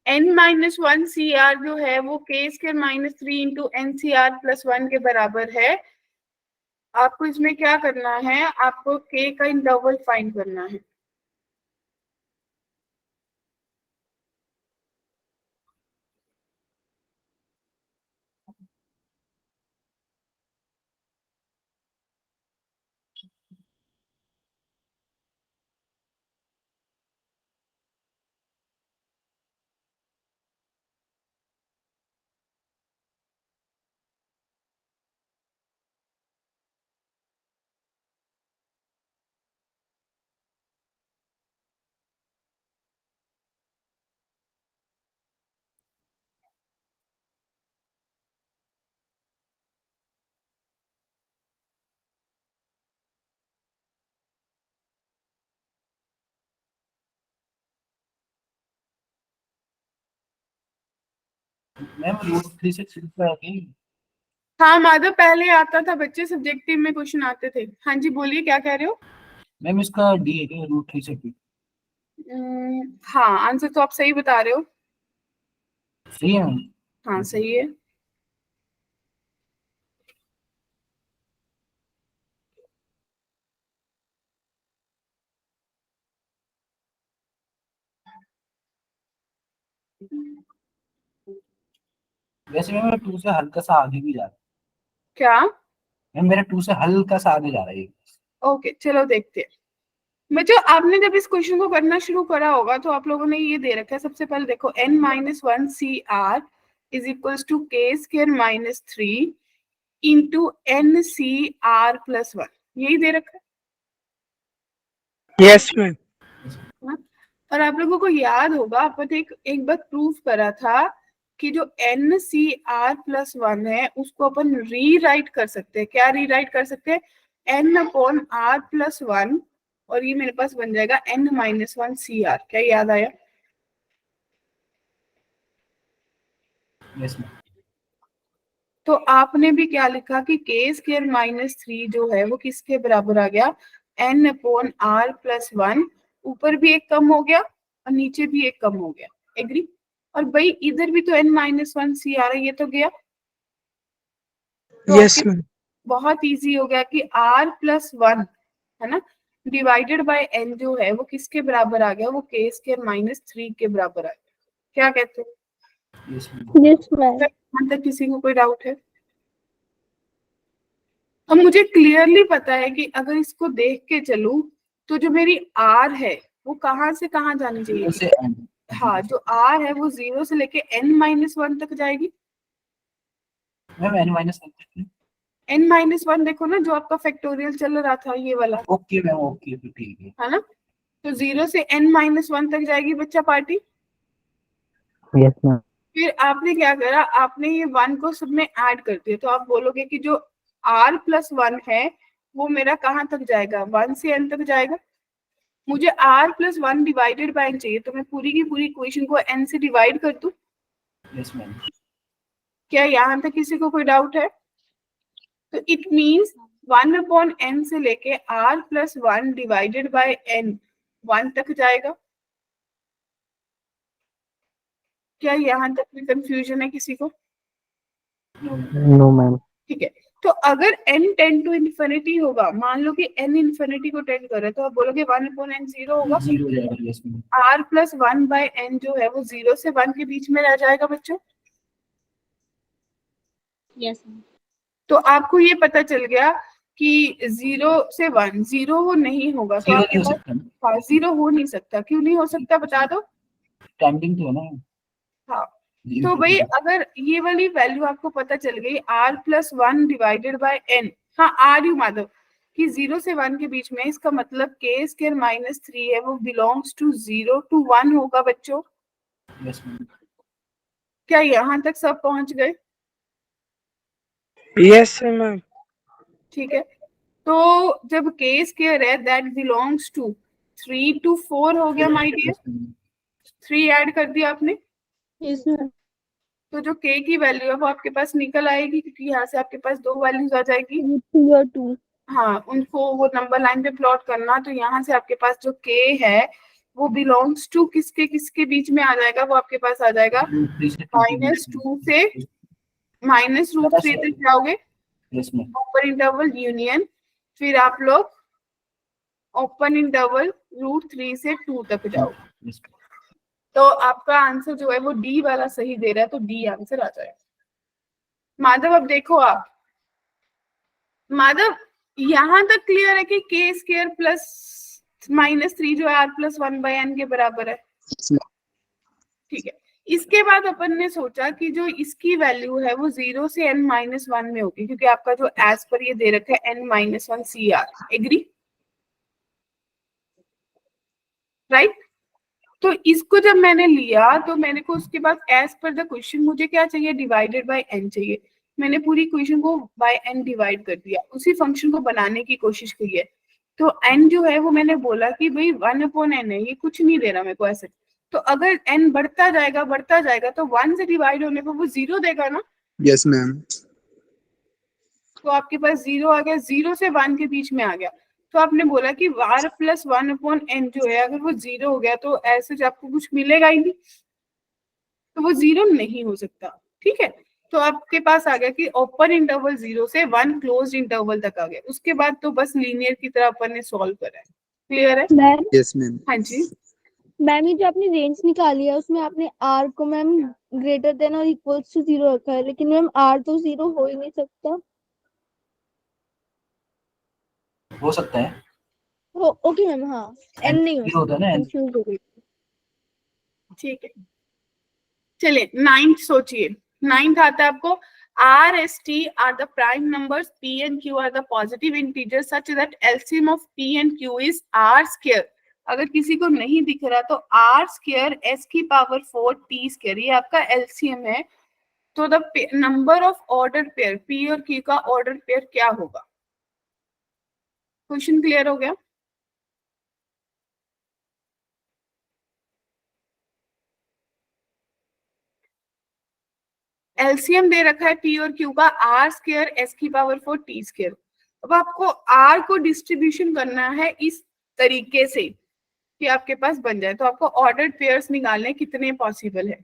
Speaker 1: n minus one C R जो है वो k square minus 3 into n C R plus 1 के बराबर है। आपको इसमें क्या करना है, आपको k का इंटरवल फाइंड करना है।
Speaker 4: मैम रूट 3 से 6 पे आ गई।
Speaker 1: हाँ माधव, पहले आता था बच्चे, सब्जेक्टिव में क्वेश्चन आते थे। हाँ जी बोलिए, क्या कह रहे हो?
Speaker 4: मैम इसका डी है क्या, रूट 3 से 2?
Speaker 1: हाँ आंसर तो आप सही बता रहे हो।
Speaker 4: सही है मैम।
Speaker 1: हाँ सही है।
Speaker 4: वैसे मैम मेरा 2 से हल्का सा आगे भी जा रहा
Speaker 1: क्या?
Speaker 4: है मैम, मेरा 2 से हल्का सा आगे जा रहा है ये।
Speaker 1: ओके चलो देखते हैं। बच्चों आपने जब इस क्वेश्चन को करना शुरू करा होगा तो आप लोगों ने ये दे रखा है, सबसे पहले देखो n-1 CR is equals to k square minus 3 into NCR plus 1, यही दे रखा
Speaker 5: यस मैम।
Speaker 1: है। और आप लोगों को याद होगा अपन एक बार प्रूफ करा था कि जो NCR प्लस 1 है उसको अपन रीराइट कर सकते हैं। क्या रीराइट कर सकते हैं? n/r प्लस 1, और ये मेरे पास बन जाएगा n-1 CR। क्या याद आया?
Speaker 4: Yes ma'am.
Speaker 1: तो आपने भी क्या लिखा कि k स्क्वायर माइनस 3 जो है वो किसके बराबर आ गया? n/r plus 1। ऊपर भी एक कम हो गया और नीचे भी एक कम हो गया। एग्री? और भाई इधर भी तो n-1 CR है, ये तो गया। तो
Speaker 5: यस
Speaker 1: आपके
Speaker 5: मैम।
Speaker 1: बहुत इजी हो गया कि r प्लस 1 है ना डिवाइडेड बाय n जो है वो किसके बराबर आ गया? वो k स्क्वायर माइनस 3 के बराबर आ गया। क्या कहते हो?
Speaker 4: Yes ma'am.
Speaker 3: Yes, ma'am.
Speaker 1: यहाँ तक किसी को कोई डाउट है? अब मुझे क्लियरली पता है कि अगर इसको देख के चलूं तो जो मेरी r है वो कहाँ से कहाँ जानी चाहिए?
Speaker 4: 0 से n।
Speaker 1: हाँ, जो r है वो 0 से लेके n-1 तक जाएगी।
Speaker 4: Ma'am n-1।
Speaker 1: n-1 देखो ना, जो आपका फैक्टोरियल चल रहा था ये वाला,
Speaker 4: ओके मैम, ओके फिर ठीक है।
Speaker 1: है ना? तो 0 से n-1 तक जाएगी बच्चा पार्टी।
Speaker 4: Yes ma'am.
Speaker 1: फिर आपने क्या करा? आपने ये 1 को सब में ऐड कर दिया, तो आप बोलोगे कि जो r प्लस 1 है वो मेरा कहाँ तक जाएगा? 1 से n तक जाएगा। मुझे r plus 1 divided by n चाहिए, तो मैं पूरी की पूरी इक्वेशन को n से डिवाइड कर दूं।
Speaker 4: Yes ma'am.
Speaker 1: क्या यहाँ तक किसी को कोई डाउट है? तो इट मीन्स 1/n से लेके r plus 1 divided by n 1 तक जाएगा। क्या यहाँ तक भी कंफ्यूजन है किसी को?
Speaker 4: No ma'am.
Speaker 1: ठीक है, तो अगर n टेंड टू इन्फिनिटी होगा, मान लो कि n इन्फिनिटी को टेंड कर रहा है, तो आप बोलोगे 1/n 0 होगा।
Speaker 4: 0 हो जाएगा। Yes ma'am.
Speaker 1: r plus 1 by n जो है वो 0 से 1 के बीच में रह जाएगा बच्चों।
Speaker 3: Yes.
Speaker 1: तो आपको ये पता चल गया कि 0 से 1 0 वो नहीं होगा, तो
Speaker 4: 0
Speaker 1: आपके
Speaker 4: नहीं हो
Speaker 1: पास
Speaker 4: सकता।
Speaker 1: हाँ 0 हो नहीं सकता। क्यों नहीं हो सकता बता दो?
Speaker 4: टाइमिंग तो है ना।
Speaker 1: हाँ,
Speaker 4: 0
Speaker 1: तो भाई
Speaker 4: तो
Speaker 1: अगर ये वाली वैल्यू आपको पता चल गई r plus 1 divided by n, हाँ आर यू माधव, कि 0 से 1 के बीच में, इसका मतलब k स्क्वायर माइनस 3 है वो बिलोंग्स टू 0 to 1 होगा बच्चों।
Speaker 4: Yes ma'am.
Speaker 1: क्या यहाँ तक सब पहुंच गए?
Speaker 5: Yes ma'am.
Speaker 1: ठीक है, तो जब k स्क्वायर है दैट बिलोंग्स टू 3 to 4 हो गया माय डियर। 3 ऐड कर दिया आपने,
Speaker 3: Yes, ma'am.
Speaker 1: तो जो k की वैल्यू है वो आपके पास निकल आएगी, क्योंकि यहाँ से आपके पास दो वैल्यूज आ जाएगी।
Speaker 3: 3 or 2.
Speaker 1: हाँ, उनको वो नंबर लाइन पे प्लॉट करना, तो यहाँ से आपके पास जो k है वो बिलोंग्स टू किसके किसके बीच में आ जाएगा? वो आपके पास आ जाएगा -2 से -√3 तक जाओगे,
Speaker 4: yes ma'am.
Speaker 1: Open interval union, फिर आप लोग ओपन इंटरवल √3 से 2 तक जाओ।
Speaker 4: यस।
Speaker 1: तो आपका आंसर जो है वो डी वाला सही दे रहा है, तो डी आंसर आ जाएगा। माधव अब देखो आप, माधव यहाँ तक क्लियर है कि k स्क्वायर प्लस -3 जो है r प्लस 1 बाय n के बराबर है। ठीक है, इसके बाद अपन ने सोचा कि जो इसकी वैल्यू है वो 0 से n-1 में होगी, क्योंकि आपका जो एज पर ये दे रखा है n-1 CR। एग्री? राइट? तो इसको जब मैंने लिया तो मैंने को उसके बाद एज पर द क्वेश्चन मुझे क्या चाहिए? डिवाइडेड बाय n चाहिए। मैंने पूरी क्वेश्चन को बाय n डिवाइड कर दिया, उसी फंक्शन को बनाने की कोशिश की है। तो n जो है वो मैंने बोला कि भाई 1/n है, ये कुछ नहीं दे रहा मेरे को ऐसे। तो अगर n बढ़ता जाएगा तो 1 से डिवाइड होने पर वो 0 देगा ना।
Speaker 5: Yes ma'am.
Speaker 1: तो आपके पास 0 आ गया, 0 से 1 के बीच में आ गया। तो आपने बोला कि r प्लस 1/n जो है अगर वो 0 हो गया तो ऐसे आपको कुछ मिलेगा ही नहीं, तो वो 0 नहीं हो सकता। ठीक है, तो आपके पास आ गया कि ओपन इंटरवल 0 से 1 क्लोज्ड इंटरवल तक आ गया। उसके बाद तो बस लीनियर की तरह अपन ने सॉल्व करा है। क्लियर है?
Speaker 3: Ma'am,
Speaker 5: yes ma'am.
Speaker 1: हाँ जी।
Speaker 3: मैम ये जो आपने रेंज निकाली है उसमें आपने आर को मैम ग्रेटर देन और इक्वल्स टू 0 रखा है, लेकिन मैम आर तो 0 हो ही नहीं सकता।
Speaker 4: हो सकता है,
Speaker 3: हो ओके मैम, हाँ एन नहीं हो
Speaker 4: जीरो होता है
Speaker 3: सकता,
Speaker 4: ना,
Speaker 3: कंफ्यूज हो गई।
Speaker 1: ठीक है, चलिए नाइन्थ सोचिए। नाइन्थ आता है आपको, R S T are the prime numbers, P and Q are the positive integer such that LCM of P and Q is R square. अगर किसी को नहीं दिख रहा तो आर स्क्वायर एस की पावर 4 टी स्क्वायर, ये आपका एलसीएम है। तो the number of order pair P और क्यू का ऑर्डर पेयर क्या होगा? क्वेश्चन क्लियर हो गया? एलसीएम दे रखा है पी और क्यू का आर स्क्वायर एस की पावर 4 टी स्क्वायर। अब आपको आर को डिस्ट्रीब्यूशन करना है इस तरीके से कि आपके पास बन जाए, तो आपको ऑर्डर्ड पेयर्स निकालने कितने पॉसिबल है।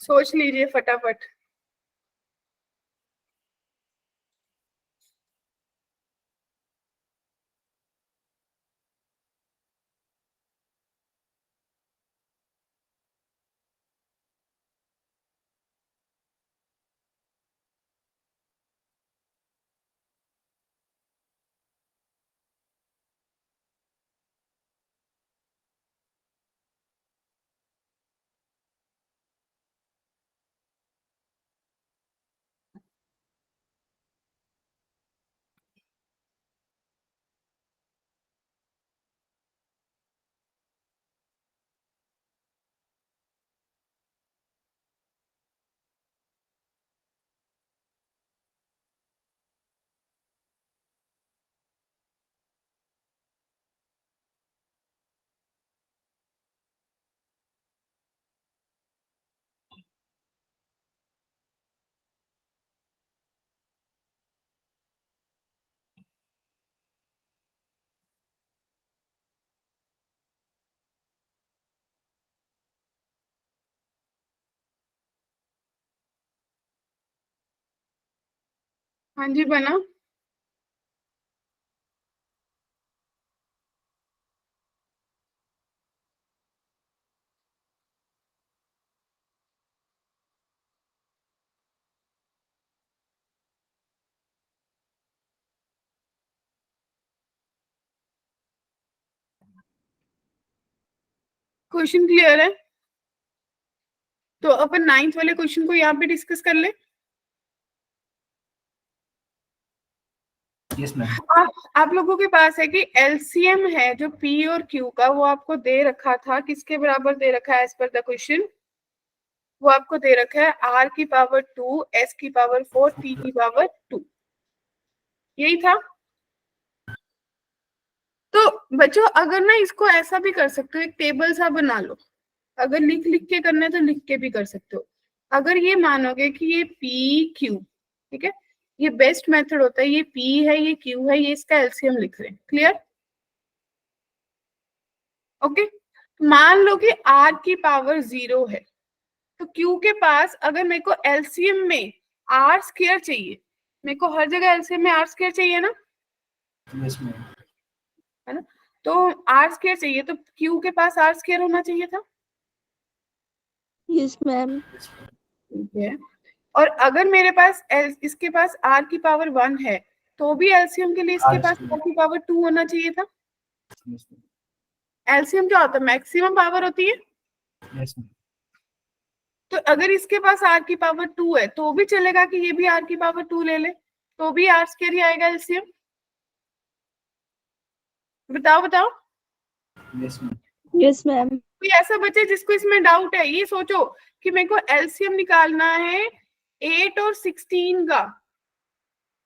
Speaker 1: सोच लीजिए फटाफट। हाँ जी बना। क्वेश्चन क्लियर है? तो अपन नाइन्थ वाले क्वेश्चन को यहाँ पे डिस्कस कर ले।
Speaker 4: Yes ma'am.
Speaker 1: आप लोगों के पास है कि एलसीएम है जो पी और क्यू का, वो आपको दे रखा था, किसके बराबर दे रखा है एज पर द क्वेश्चन? वो आपको दे रखा है आर की पावर 2 एस की पावर 4 टी की पावर 2, यही था। तो बच्चों अगर ना इसको ऐसा भी कर सकते हो, एक टेबल सा बना लो। अगर लिख लिख के करना है तो लिख के भी कर सकते हो। अगर ये मानोगे कि ये पी क्यू, ठीक है, ये बेस्ट मेथड होता है, ये पी है ये क्यू है, ये इसका एलसीएम लिख रहे हैं। क्लियर? ओके। मान लो कि आर की पावर 0 है, तो क्यू के पास अगर मेरे को एलसीएम में आर स्क्वायर चाहिए, मेरे को हर जगह एलसीएम में आर स्क्वायर चाहिए ना,
Speaker 4: यस मैम।
Speaker 1: है ना? तो आर स्क्वायर चाहिए तो क्यू के पास आर स्क्वायर होना चाहिए था।
Speaker 3: Yes ma'am.
Speaker 1: ठीक है। और अगर मेरे पास इसके पास आर की पावर 1 है, तो भी एलसीएम के लिए इसके पास आर की पावर 2 होना चाहिए था। एलसीएम क्या होता है? मैक्सिमम पावर होती है।
Speaker 4: Yes ma'am.
Speaker 1: तो अगर इसके पास आर की पावर 2 है तो भी चलेगा कि ये भी आर की पावर 2 ले ले, तो भी आर स्क्वायर ही आएगा एलसीएम। बताओ बताओ।
Speaker 4: Yes ma'am.
Speaker 3: Yes ma'am.
Speaker 1: कोई ऐसा बच्चे जिसको इसमें डाउट है? ये सोचो कि मेरे को एलसीएम निकालना है 8 और 16 का,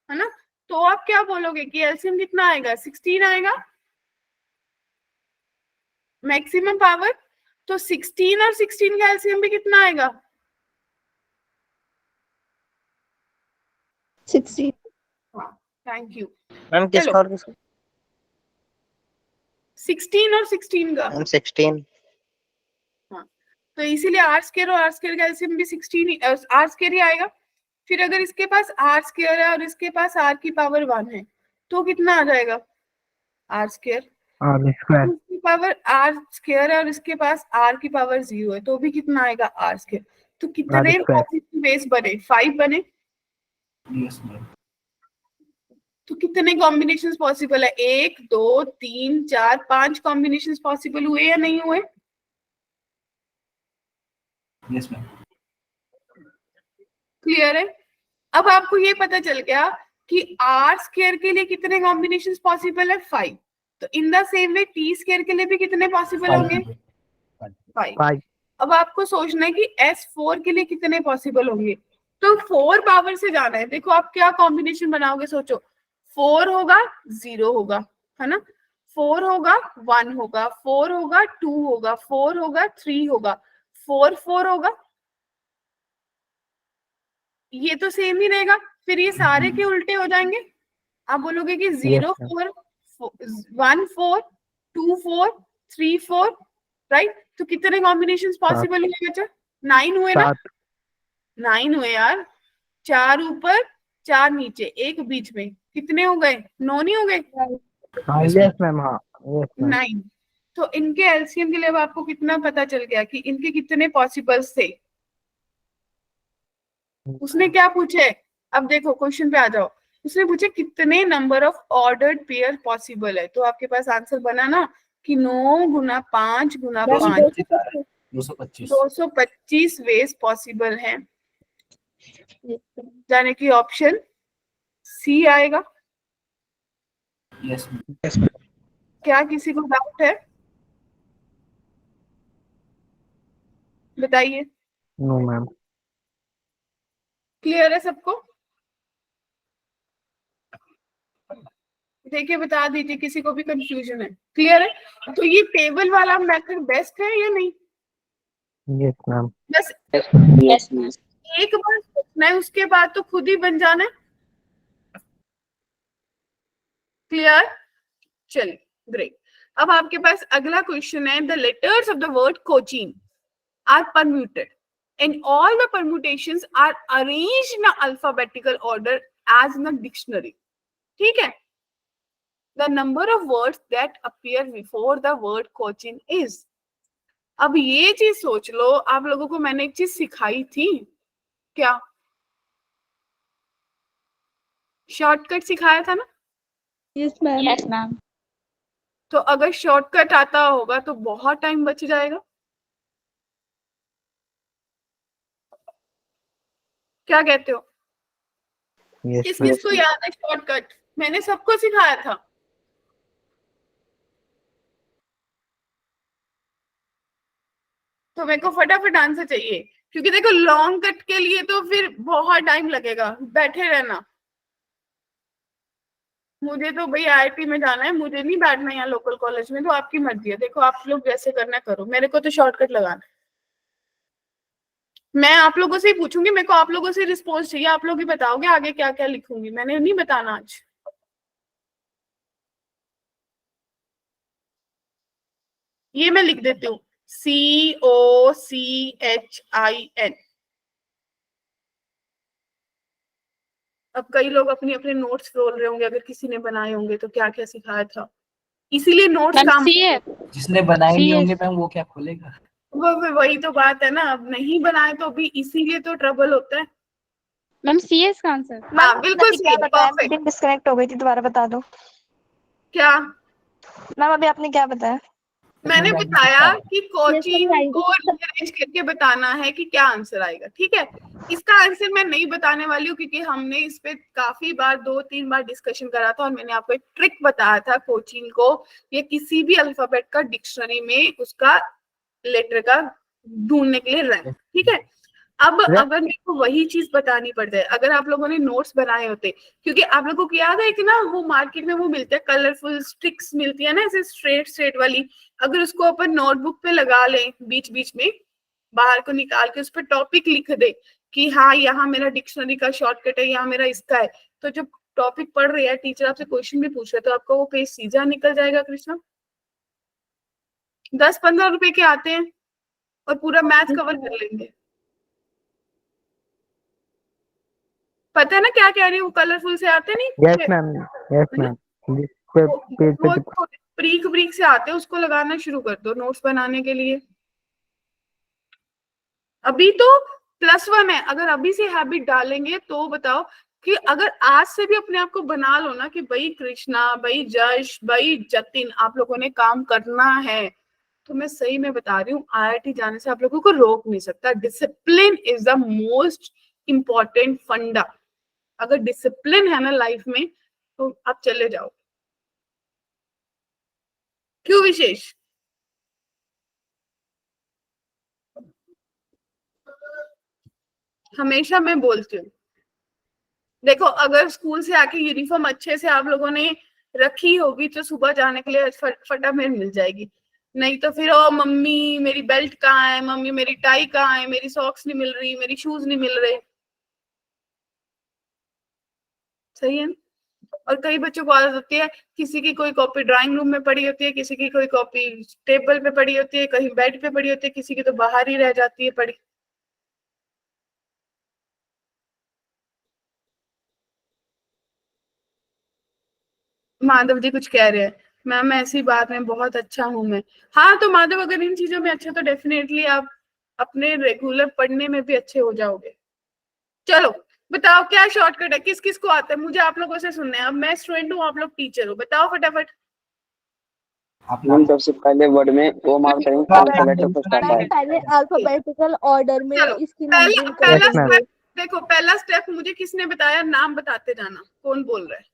Speaker 1: है ना? तो आप क्या बोलोगे कि एलसीएम कितना आएगा? 16 आएगा मैक्सिमम पावर। तो 16 और 16 का एलसीएम भी कितना आएगा?
Speaker 3: 16।
Speaker 1: हाँ, थैंक यू।
Speaker 5: मैम
Speaker 1: चलो।
Speaker 5: किसका और किसका?
Speaker 1: 16 और 16 का।
Speaker 5: मैम 16।
Speaker 1: तो इसीलिए आर स्क्वायर और आर स्क्वायर का एलसीएम भी 16 आर स्क्वायर ही आएगा। फिर अगर इसके पास आर स्क्वायर है और इसके पास आर की पावर 1 है तो कितना आ जाएगा? R square.
Speaker 5: R square.
Speaker 1: इसकी पावर आर स्क्वायर है और इसके पास आर की पावर 0 है तो भी कितना आएगा? R square. तो कितने बेस बने? 5 बने।
Speaker 4: Yes ma'am.
Speaker 1: तो कितने कॉम्बिनेशंस पॉसिबल है? 1 2 3 4 5 कॉम्बिनेशंस पॉसिबल हुए या नहीं हुए?
Speaker 4: Yes ma'am.
Speaker 1: क्लियर है? अब आपको ये पता चल गया कि आर स्क्वायर के लिए कितने कॉम्बिनेशंस पॉसिबल है? 5। तो in the same way T square के लिए भी कितने पॉसिबल होंगे? 5। अब आपको सोचना है कि S4 के लिए कितने पॉसिबल होंगे। तो 4 पावर से जाना है। देखो आप क्या कॉम्बिनेशन बनाओगे, सोचो। 4 होगा, 0 होगा, है ना। 4 होगा, 1 होगा, 4 होगा, 2 होगा, 4 होगा, 3 होगा, 4 4 होगा। ये तो सेम ही रहेगा। फिर ये सारे के उल्टे हो जाएंगे। आप बोलोगे कि 0 4 1 4 2 4 3 4, राइट। तो कितने कॉम्बिनेशंस पॉसिबल हुए बच्चा? 9 हुए ना? 9 हुए यार। 4 ऊपर 4 नीचे 1 बीच में, कितने हो गए? 9 नहीं हो गए?
Speaker 5: Yes ma'am. हाँ यस मैम।
Speaker 1: 9। तो इनके एलसीएम के लिए अब आपको कितना पता चल गया कि इनके कितने पॉसिबल्स थे। उसने क्या पूछे? अब देखो क्वेश्चन पे आ जाओ। उसने पूछे कितने number of ordered pair possible है। तो आपके पास आंसर बना ना कि 9 गुना 5 गुना 5
Speaker 4: 225।
Speaker 1: 225 वेज पॉसिबल हैं। यानी कि ऑप्शन सी आएगा।
Speaker 4: यस
Speaker 1: क्या किसी को डाउट है? बताइए।
Speaker 5: No ma'am.
Speaker 1: क्लियर है सबको? देखिए बता दीजिए किसी को भी कंफ्यूजन है। क्लियर है? तो ये टेबल वाला मेथड बेस्ट है या नहीं?
Speaker 5: Yes ma'am.
Speaker 1: बस
Speaker 2: यस मैम।
Speaker 1: एक बार सोचना है, उसके बाद तो खुद ही बन जाना है। क्लियर? चलिए ग्रेट। अब आपके पास अगला क्वेश्चन है। The letters of the word Cochin are permuted and all the permutations are arranged in an alphabetical order as in a dictionary. ठीक है? The number of words that appear before the word coaching is. अब ये चीज सोच लो, आप लोगों को मैंने एक चीज सिखाई थी क्या? शॉर्टकट सिखाया था ना?
Speaker 3: Yes ma'am.
Speaker 6: Yes ma'am.
Speaker 1: तो अगर शॉर्टकट आता होगा तो बहुत टाइम बच जाएगा। क्या कहते हो? किस किस को याद है शॉर्टकट? मैंने सबको सिखाया था। तो मेरे को फटाफट आंसर चाहिए, क्योंकि देखो लॉन्ग कट के लिए तो फिर बहुत टाइम लगेगा, बैठे रहना। मुझे तो भाई आईआईटी में जाना है, मुझे नहीं बैठना यहाँ लोकल कॉलेज में। तो आपकी मर्जी है, देखो आप लोग जैसे करना करो, मेरे को तो शॉर्टकट लगाना है। मैं आप लोगों से ही पूछूंगी, मेरे को आप लोगों से रिस्पॉन्स चाहिए। आप लोग ही बताओगे आगे क्या क्या लिखूंगी, मैंने नहीं बताना आज। ये मैं लिख देती हूँ, COCHIN। अब कई लोग अपने अपने नोट्स खोल रहे होंगे, अगर किसी ने बनाए होंगे तो क्या क्या सिखाया था, इसीलिए नोट्स
Speaker 6: मैम
Speaker 1: काम।
Speaker 6: सी है।
Speaker 4: जिसने बनाए नहीं
Speaker 6: CS
Speaker 4: होंगे मैम वो क्या खोलेगा?
Speaker 1: वही तो बात है ना, अब नहीं बनाए तो भी इसीलिए तो ट्रबल होता है।
Speaker 6: मैम CS का आंसर।
Speaker 1: हाँ बिल्कुल सही, परफेक्ट।
Speaker 7: मीटिंग डिस्कनेक्ट हो गई थी, दोबारा बता दो।
Speaker 1: क्या
Speaker 7: मैम अभी आपने क्या बताया?
Speaker 1: मैंने बताया कि कोचिंग
Speaker 3: Yes,
Speaker 1: को रीअरेंज करके बताना है कि क्या आंसर आएगा। ठीक है, इसका आंसर मैं नहीं बताने वाली हूँ क्योंकि हमने इस पे काफी बार 2-3 बार डिस्कशन करा था और मैंने आपको एक ट्रिक बताया था कोचिंग को या किसी भी अल्फाबेट का डिक्शनरी में उसका लेटर का ढूंढने के लिए रैंक। ठीक है, अब अगर मेरे को वही चीज बतानी पड़ जाए, अगर आप लोगों ने नोट्स बनाए होते, क्योंकि आप लोगों को याद है कि ना वो मार्केट में वो मिलते हैं कलरफुल स्टिक्स मिलती है ना ऐसे स्ट्रेट स्ट्रेट वाली, अगर उसको अपन नोटबुक पे लगा लें बीच बीच में बाहर को निकाल के उस पर टॉपिक लिख दे कि हाँ यहाँ मेरा डिक्शनरी का शॉर्टकट है, यहाँ मेरा इसका है, तो जब टॉपिक पढ़ रहे हैं टीचर आपसे क्वेश्चन भी पूछ रहे तो आपका वो पेज सीधा निकल जाएगा कृष्णा। 10-15 रुपए के आते हैं और पूरा मैथ कवर कर लेंगे। पता है ना क्या कह रही हूँ, कलरफुल से आते नहीं,
Speaker 5: yes ma'am, yes ma'am. Page पे
Speaker 1: वो ब्रीक ब्रीक से आते हैं, उसको लगाना शुरू कर दो नोट्स बनाने के लिए। अभी तो +1 है, अगर अभी से हैबिट डालेंगे तो बताओ कि अगर आज से भी अपने आप को बना लो ना कि भाई कृष्णा, भाई जश, भाई जतिन, आप लोगों ने काम करना है, तो मैं सही में बता रही हूँ IIT जाने से आप लोगों को रोक नहीं सकता। Discipline is the most important फंडा। अगर डिसिप्लिन है ना लाइफ में तो आप चले जाओ। क्यों विशेष? हमेशा मैं बोलती हूँ, देखो अगर स्कूल से आके यूनिफॉर्म अच्छे से आप लोगों ने रखी होगी तो सुबह जाने के लिए फटाफट मिल जाएगी। नहीं तो फिर ओ मम्मी मेरी बेल्ट कहाँ है, मम्मी मेरी टाई कहाँ है, मेरी सॉक्स नहीं मिल रही, मेरी शूज नहीं मिल रहे। सही है। और कई बच्चों को आदत होती है, किसी की कोई कॉपी ड्राइंग रूम में पड़ी होती है, किसी की कोई कॉपी टेबल पे पड़ी होती है, कहीं बेड पे पड़ी होती है, किसी की तो बाहर ही रह जाती है पड़ी। माधव जी कुछ कह रहे हैं, मैम ऐसी बात में बहुत अच्छा हूं मैं। हाँ तो माधव अगर इन चीजों में अच्छा तो डेफिनेटली आप अपने रेगुलर पढ़ने में भी अच्छे हो जाओगे। चलो बताओ क्या शॉर्टकट है, किस किस को आता है, मुझे आप लोगों से सुनना है। अब मैं स्टूडेंट हूँ, आप लोग टीचर हो, बताओ फटाफट।
Speaker 2: मैम सबसे पहले वर्ड में वो मार्क करेंगे अल्फाबेट फर्स्ट आता है।
Speaker 3: पहले अल्फाबेटिकल ऑर्डर में
Speaker 1: चलो
Speaker 3: इसकी
Speaker 1: पहला
Speaker 3: नंबरिंग
Speaker 1: पहला
Speaker 5: Yes, ma'am.
Speaker 1: स्टेप देखो, पहला स्टेप मुझे किसने बताया, नाम बताते जाना, कौन बोल रहा है?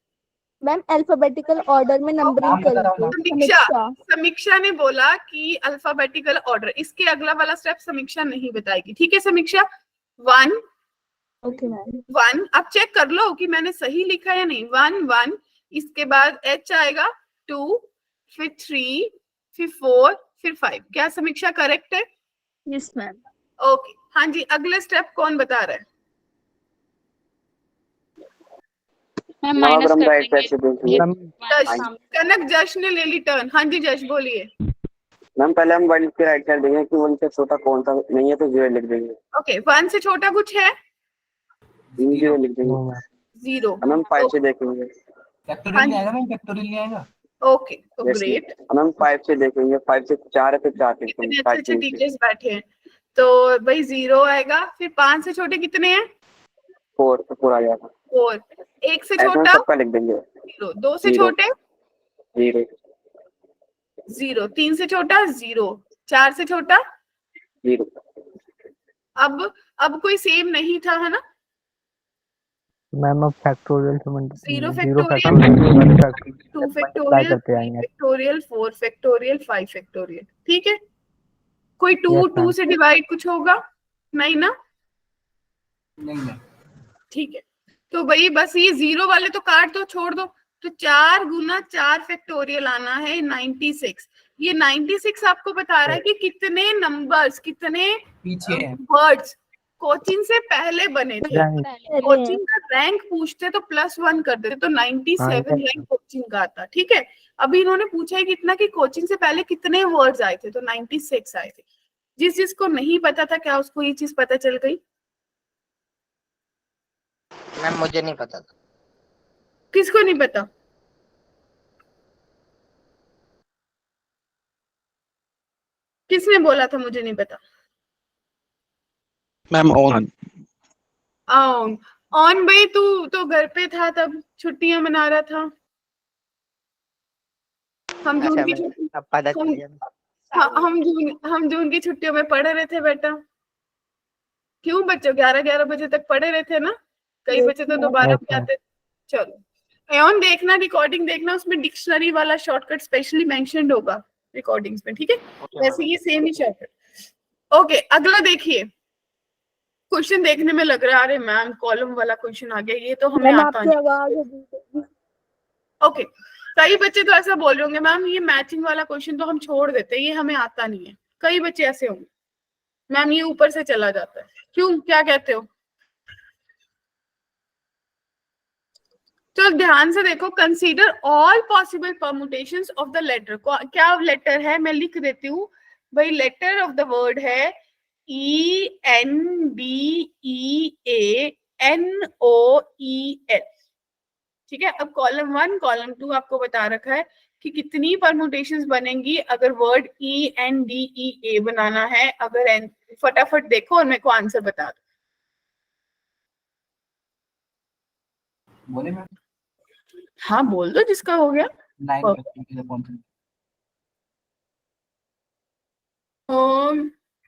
Speaker 3: मैम अल्फाबेटिकल ऑर्डर में नंबरिंग
Speaker 4: नाम बता रहा हूँ,
Speaker 3: करिए।
Speaker 1: समीक्षा, समीक्षा ने बोला कि अल्फाबेटिकल ऑर्डर, इसके अगला वाला स्टेप समीक्षा नहीं बताएगी, ठीक है समीक्षा? 1
Speaker 3: ओके मैम।
Speaker 1: 1 आप चेक कर लो कि मैंने सही लिखा या नहीं। 1 1, इसके बाद H आएगा, 2, फिर 3, फिर 4, फिर 5। क्या समीक्षा करेक्ट है?
Speaker 3: Yes ma'am.
Speaker 1: ओके हाँ जी, अगले स्टेप कौन बता रहा है?
Speaker 6: मैम
Speaker 2: मैम
Speaker 6: माइनस
Speaker 2: अगर हम
Speaker 6: कर
Speaker 2: राइट साइड
Speaker 6: देंगे
Speaker 2: से देखेंगे,
Speaker 5: मैम
Speaker 1: जश, कनक जश ने ले ली टर्न। हाँ जी जश बोलिए।
Speaker 2: मैम पहले हम 1 के राइट साइड देंगे कि 1 से छोटा कौन सा नहीं है तो 0 लिख देंगे।
Speaker 1: ओके 1 से छोटा कुछ है?
Speaker 2: 0 लिख देंगे।
Speaker 5: No ma'am.
Speaker 1: 0।
Speaker 2: मैम 5 से देखेंगे।
Speaker 4: फैक्टोरियल नहीं आएगा मैम, फैक्टोरियल नहीं आएगा।
Speaker 1: ओके तो ग्रेट,
Speaker 2: मैम 5 से देखेंगे, 5 से 4 है फिर 4 लिख
Speaker 1: कितने
Speaker 2: देंगे।
Speaker 1: अच्छे
Speaker 2: 5
Speaker 1: अच्छे
Speaker 2: से
Speaker 1: टीचर्स बैठे हैं। तो भाई 0 आएगा, फिर 5 से छोटे कितने हैं?
Speaker 2: 4 तो पूरा आ जाएगा।
Speaker 1: 4। 1 से
Speaker 2: ऐसे में
Speaker 1: छोटा
Speaker 2: सबका लिख देंगे।
Speaker 1: 0, 2 से
Speaker 2: 0,
Speaker 1: छोटे
Speaker 2: 0,
Speaker 1: 0, 3 से छोटा 0, 4 से छोटा
Speaker 2: 0।
Speaker 1: अब कोई सेम नहीं था है ना?
Speaker 5: मैम अब फैक्टोरियल से
Speaker 1: 0
Speaker 5: 0
Speaker 1: फैक्टोरियल, 2
Speaker 5: मल्टीप्लाई
Speaker 1: फैक्टोरियल,
Speaker 5: करते
Speaker 1: 3
Speaker 5: आएंगे।
Speaker 1: फैक्टोरियल, 4 फैक्टोरियल, 5 फैक्टोरियल, ठीक है? कोई 2
Speaker 5: Yes,
Speaker 1: 2
Speaker 5: ma'am.
Speaker 1: से डिवाइड कुछ होगा नहीं ना?
Speaker 4: नहीं नहीं।
Speaker 1: ठीक है, तो भाई बस ये 0 वाले तो काट दो, छोड़ दो। तो 4 गुना 4 फैक्टोरियल आना है 96। ये 96 आपको बता रहा है कि कितने नंबर्स, कितने
Speaker 4: पीछे है।
Speaker 1: वर्ड्स कोचिंग से पहले बने थे।
Speaker 5: Rank.
Speaker 1: कोचिंग का रैंक पूछते तो +1 कर देते तो 97
Speaker 5: हाँ,
Speaker 1: रैंक कोचिंग का आता, ठीक है? अभी इन्होंने पूछा है कितना कि कोचिंग से पहले कितने वर्ड्स आए थे, तो 96 आए थे। जिस जिसको नहीं पता था क्या उसको ये चीज पता चल गई?
Speaker 8: मैम मुझे नहीं पता था।
Speaker 1: किसको नहीं पता? किसने बोला था मुझे नहीं पता?
Speaker 9: मैम ऑन
Speaker 1: ऑन भाई तू तो घर पे था तब, छुट्टियां मना रहा था। हम जून
Speaker 8: अच्छा
Speaker 1: की
Speaker 8: मैम,
Speaker 1: छुट्टी
Speaker 8: अब पता चल गया।
Speaker 1: हम जून की छुट्टियों में पढ़े रहे थे बेटा। क्यों बच्चों 11-11 बजे तक पढ़े रहे थे ना? कई बच्चे तो दोबारा भी आते। चलो एॉन देखना, रिकॉर्डिंग देखना, उसमें डिक्शनरी वाला शॉर्टकट स्पेशली मेंशन्ड होगा रिकॉर्डिंग्स में, ठीक है? वैसे ये सेम ही शॉर्टकट। ओके अगला देखिए, क्वेश्चन देखने में लग रहा है अरे मैम कॉलम वाला क्वेश्चन आ गया, ये तो हमें
Speaker 3: मैम
Speaker 1: आता
Speaker 3: आपकी
Speaker 1: नहीं।
Speaker 3: आवाज
Speaker 1: ओके कई बच्चे तो ऐसा बोल रहे होंगे मैम ये मैचिंग वाला क्वेश्चन तो हम छोड़ देते हैं, ये हमें आता नहीं है। कई बच्चे ऐसे होंगे मैम ये ऊपर से चला जाता है। क्यों, क्या कहते हो? तो ध्यान से देखो, consider all possible permutations of the letter. क्या लेटर है, मैं लिख देती हूँ भाई। लेटर ऑफ द वर्ड है ENDEANOEL। ठीक है। अब कॉलम 1 कॉलम 2 आपको बता रखा है कि कितनी परमुटेशंस बनेंगी अगर वर्ड ENDEA बनाना है। अगर फटाफट देखो और मेरे को आंसर बता दो।
Speaker 4: बोले मैम
Speaker 1: हाँ बोल दो जिसका हो गया।
Speaker 4: 9 फैक्टोरियल अपॉन 3।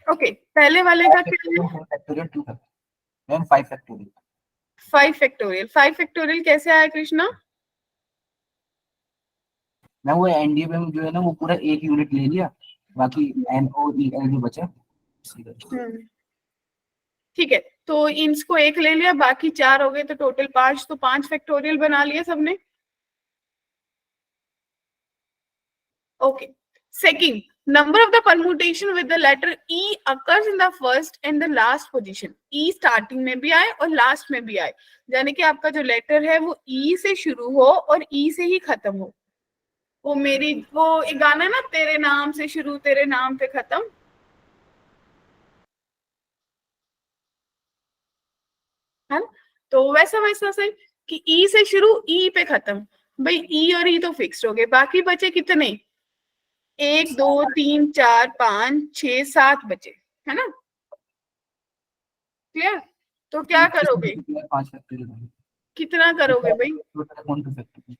Speaker 1: ओके, पहले वाले का क्या है?
Speaker 4: 4 factorial 2 factorial ma'am 5 factorial.
Speaker 1: 5 factorial. 5 factorial कैसे आया कृष्णा?
Speaker 4: मैम वो एनडीए में जो है ना वो पूरा एक यूनिट ले लिया, बाकी NOEL जो बचा।
Speaker 1: ठीक है, तो इंस को एक ले लिया, बाकी 4 हो गए, तो टोटल 5। तो 5 फैक्टोरियल बना लिया सबने। Okay. Second, number of the permutation with the letter E occurs in the first and the last position। E starting में भी आए और लास्ट में भी आए, यानी कि आपका जो लेटर है वो E से शुरू हो और E से ही खत्म हो। वो एक गाना है ना, तेरे नाम से शुरू तेरे नाम पे खत्म। है ना? तो वैसा वैसा से कि E से शुरू E पे खत्म। भाई E और E तो फिक्स्ड हो गए, बाकी बचे कितने? 1 2 3 4 5 6 7 बचे, है ना? क्लियर? तो क्या करोगे?
Speaker 4: 5 फैक्टोरियल
Speaker 1: कितना करोगे भाई?
Speaker 4: Total upon 2 factorial.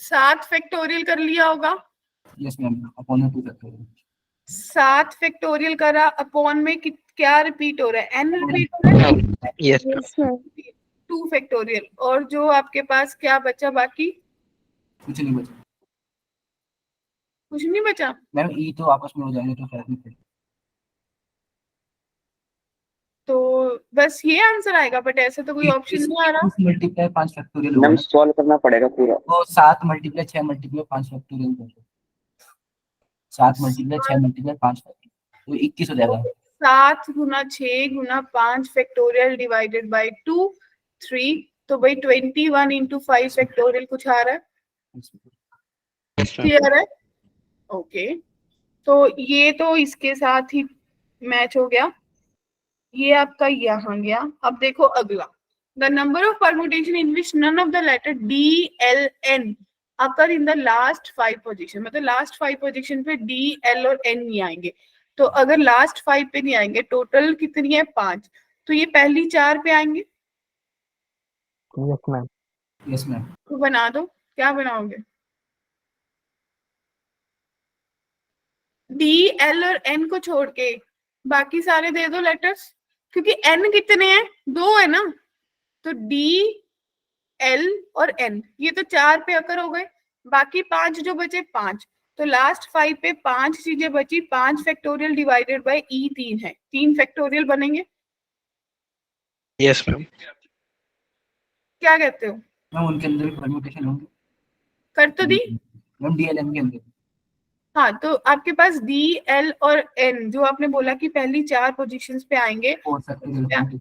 Speaker 1: 7 फैक्टोरियल कर लिया होगा।
Speaker 4: Yes ma'am upon 2 factorial.
Speaker 1: 7 factorial करा, अपॉन में क्या रिपीट हो रहा है? n रिपीट हो रहा है।
Speaker 8: Yes
Speaker 3: yes ma'am
Speaker 1: 2 factorial. और जो आपके पास क्या बचा बाकी?
Speaker 4: कुछ नहीं बचा
Speaker 1: कुछ नहीं बचा।
Speaker 4: मैम, ई तो आपस में हो जाएंगे तो फर्क नहीं पड़ेगा।
Speaker 1: तो बस ये आंसर आएगा, बट ऐसे तो कोई ऑप्शन नहीं आ रहा।
Speaker 4: मल्टीप्लाई 5 फैक्टोरियल
Speaker 2: मैम
Speaker 4: होगा
Speaker 2: सॉल्व करना पड़ेगा पूरा।
Speaker 4: तो 7 मल्टीप्लाई 6 मल्टीप्लाई 5 फैक्टोरियल होगा। 7 मल्टीप्लाई 6 मल्टीप्लाई 5 फैक्टोरियल तो 21 हो जाएगा।
Speaker 1: 7 गुना 6 गुना 5 फैक्टोरियल डिवाइडेड बाय 2 3। तो भाई 21 इंटू 5 फैक्टोरियल कुछ आ रहा है। क्लियर है? ओके। तो ये तो इसके साथ ही मैच हो गया, ये आपका यहाँ गया। अब देखो अगला, the number of permutation in which none of the letter DLN occur in the last 5 position. मतलब लास्ट 5 पोजीशन पे DL और N नहीं आएंगे। तो अगर लास्ट 5 पे नहीं आएंगे, टोटल कितनी है? 5। तो ये पहली 4 पे आएंगे।
Speaker 5: Yes ma'am.
Speaker 4: Yes ma'am.
Speaker 1: तो बना दो, क्या बनाओगे? DL और N को छोड़ के बाकी सारे दे दो लेटर्स, क्योंकि N कितने हैं? 2 है ना। तो DL और N ये तो 4 पे अकर हो गए, बाकी 5 जो बचे 5। तो लास्ट 5 पे 5 चीजें बची। 5 फैक्टोरियल डिवाइडेड बाय E 3 है, 3 फैक्टोरियल बनेंगे।
Speaker 8: Yes ma'am.
Speaker 1: क्या कहते हो?
Speaker 4: मैम उनके अंदर भी परम्यूटेशन होंगे।
Speaker 1: कर तो दी।
Speaker 4: मैम DLN के अंदर।
Speaker 1: हाँ, तो आपके पास DL और N जो आपने बोला कि पहली 4 पोजीशंस पे आएंगे,
Speaker 4: 4 फैक्टोरियल।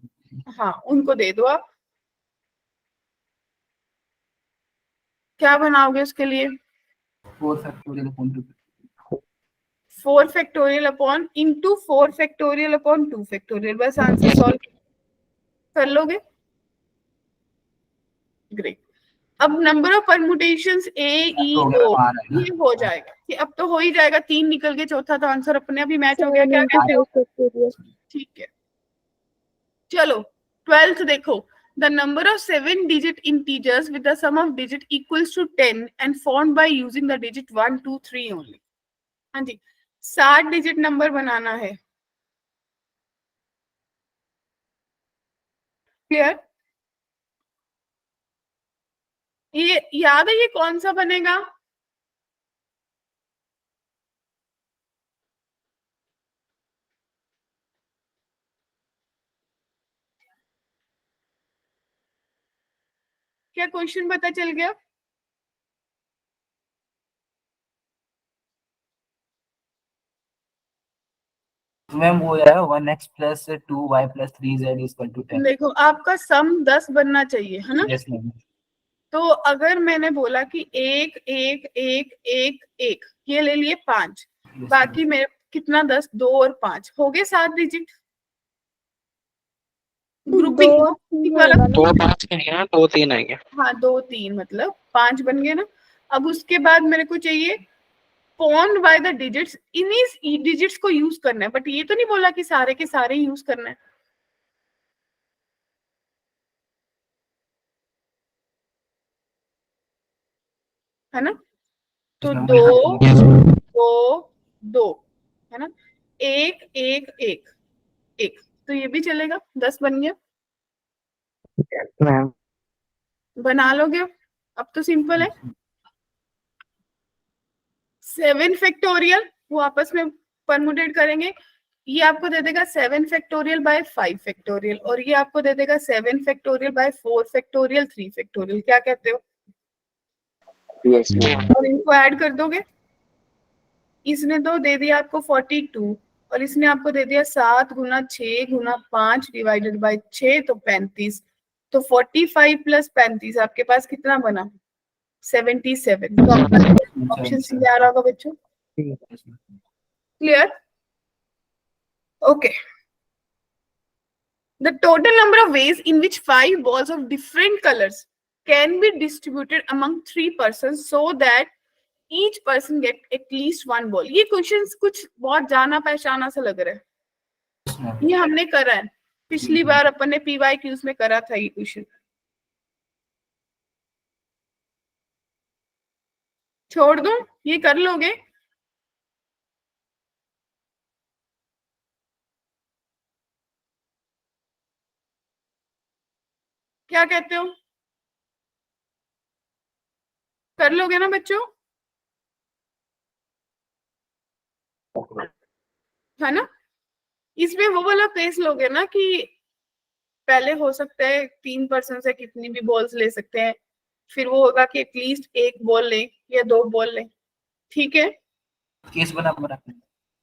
Speaker 1: हाँ उनको दे दो आप। क्या बनाओगे उसके लिए?
Speaker 4: 4 factorial upon 2।
Speaker 1: 4 factorial upon into 4 factorial upon 2 factorial. बस आंसर सॉल्व कर लोगे। ग्रेट। अब नंबर ऑफ परमुटेशंस AEO ये हो जाएगा कि अब तो हो ही जाएगा। 3 निकल के चौथा तो आंसर अपने आप ही मैच हो गया। क्या कहते हो? ठीक है, चलो 12th देखो। The number of 7-digit integers with the sum of digit equals to 10 and formed by using the digit 1 2 3 only। हाँ जी, 7 डिजिट नंबर बनाना है। क्लियर? ये याद है ये कौन सा बनेगा? क्या क्वेश्चन पता चल गया?
Speaker 4: तो मैम वो है 1x plus 2y plus 3z equal to 10।
Speaker 1: देखो आपका सम 10 बनना चाहिए, है ना।
Speaker 4: Yes ma'am.
Speaker 1: तो अगर मैंने बोला कि एक एक एक एक एक ये ले लिए 5, बाकी मेरे कितना 10, 2 और 5 हो गए 7 डिजिट। ग्रुपिंग
Speaker 3: दो तीन
Speaker 1: वाला,
Speaker 3: होगा ना।
Speaker 8: 2 5 के नहीं ना, 2 3 आएंगे।
Speaker 1: हाँ 2 3 मतलब 5 बन गए ना। अब उसके बाद मेरे को चाहिए पॉन्ड बाय द डिजिट्स, इन्हीं डिजिट्स को यूज करना है, बट ये तो नहीं बोला कि सारे के सारे यूज करना है ना। तो
Speaker 4: इसमें
Speaker 1: दो
Speaker 4: वही हाँ,
Speaker 1: दो दो, है ना, एक एक एक एक, तो ये भी चलेगा, 10 बन गया।
Speaker 5: Yes ma'am.
Speaker 1: बना लोगे अब तो सिंपल है। 7 फैक्टोरियल वो आपस में परमुटेट करेंगे, ये आपको दे देगा 7 फैक्टोरियल बाय 5 फैक्टोरियल, और ये आपको दे देगा 7 फैक्टोरियल बाय 4 फैक्टोरियल 3 फैक्टोरियल। क्या कहते हो?
Speaker 2: Yes ma'am.
Speaker 1: और इनको ऐड कर दोगे। इसने तो दे दिया आपको 42, और इसने आपको दे दिया 7 गुना 6 गुना 5 डिवाइडेड बाय 6, तो 35। तो 45 प्लस 35 आपके पास कितना बना? 77। तो आपका ऑप्शन सी आ रहा होगा बच्चों। Clear? Okay. The total number of ways in which 5 balls of different colors can be distributed among 3 persons so that each person get at least 1 ball. ये क्वेश्चंस कुछ बहुत जाना पहचाना सा लग रहा है। ये हमने करा है पिछली बार, अपन ने PYQs में करा था ये क्वेश्चन। छोड़ दो, ये कर लोगे। क्या कहते हो? कर लोगे ना बच्चों, है ना। इसमें वो वाला केस लोगे ना कि पहले हो सकता है 3 पर्सन से कितनी भी बॉल्स ले सकते हैं, फिर वो होगा कि एटलीस्ट 1 बॉल ले या 2 बॉल ले। ठीक है,
Speaker 4: केस बना बना।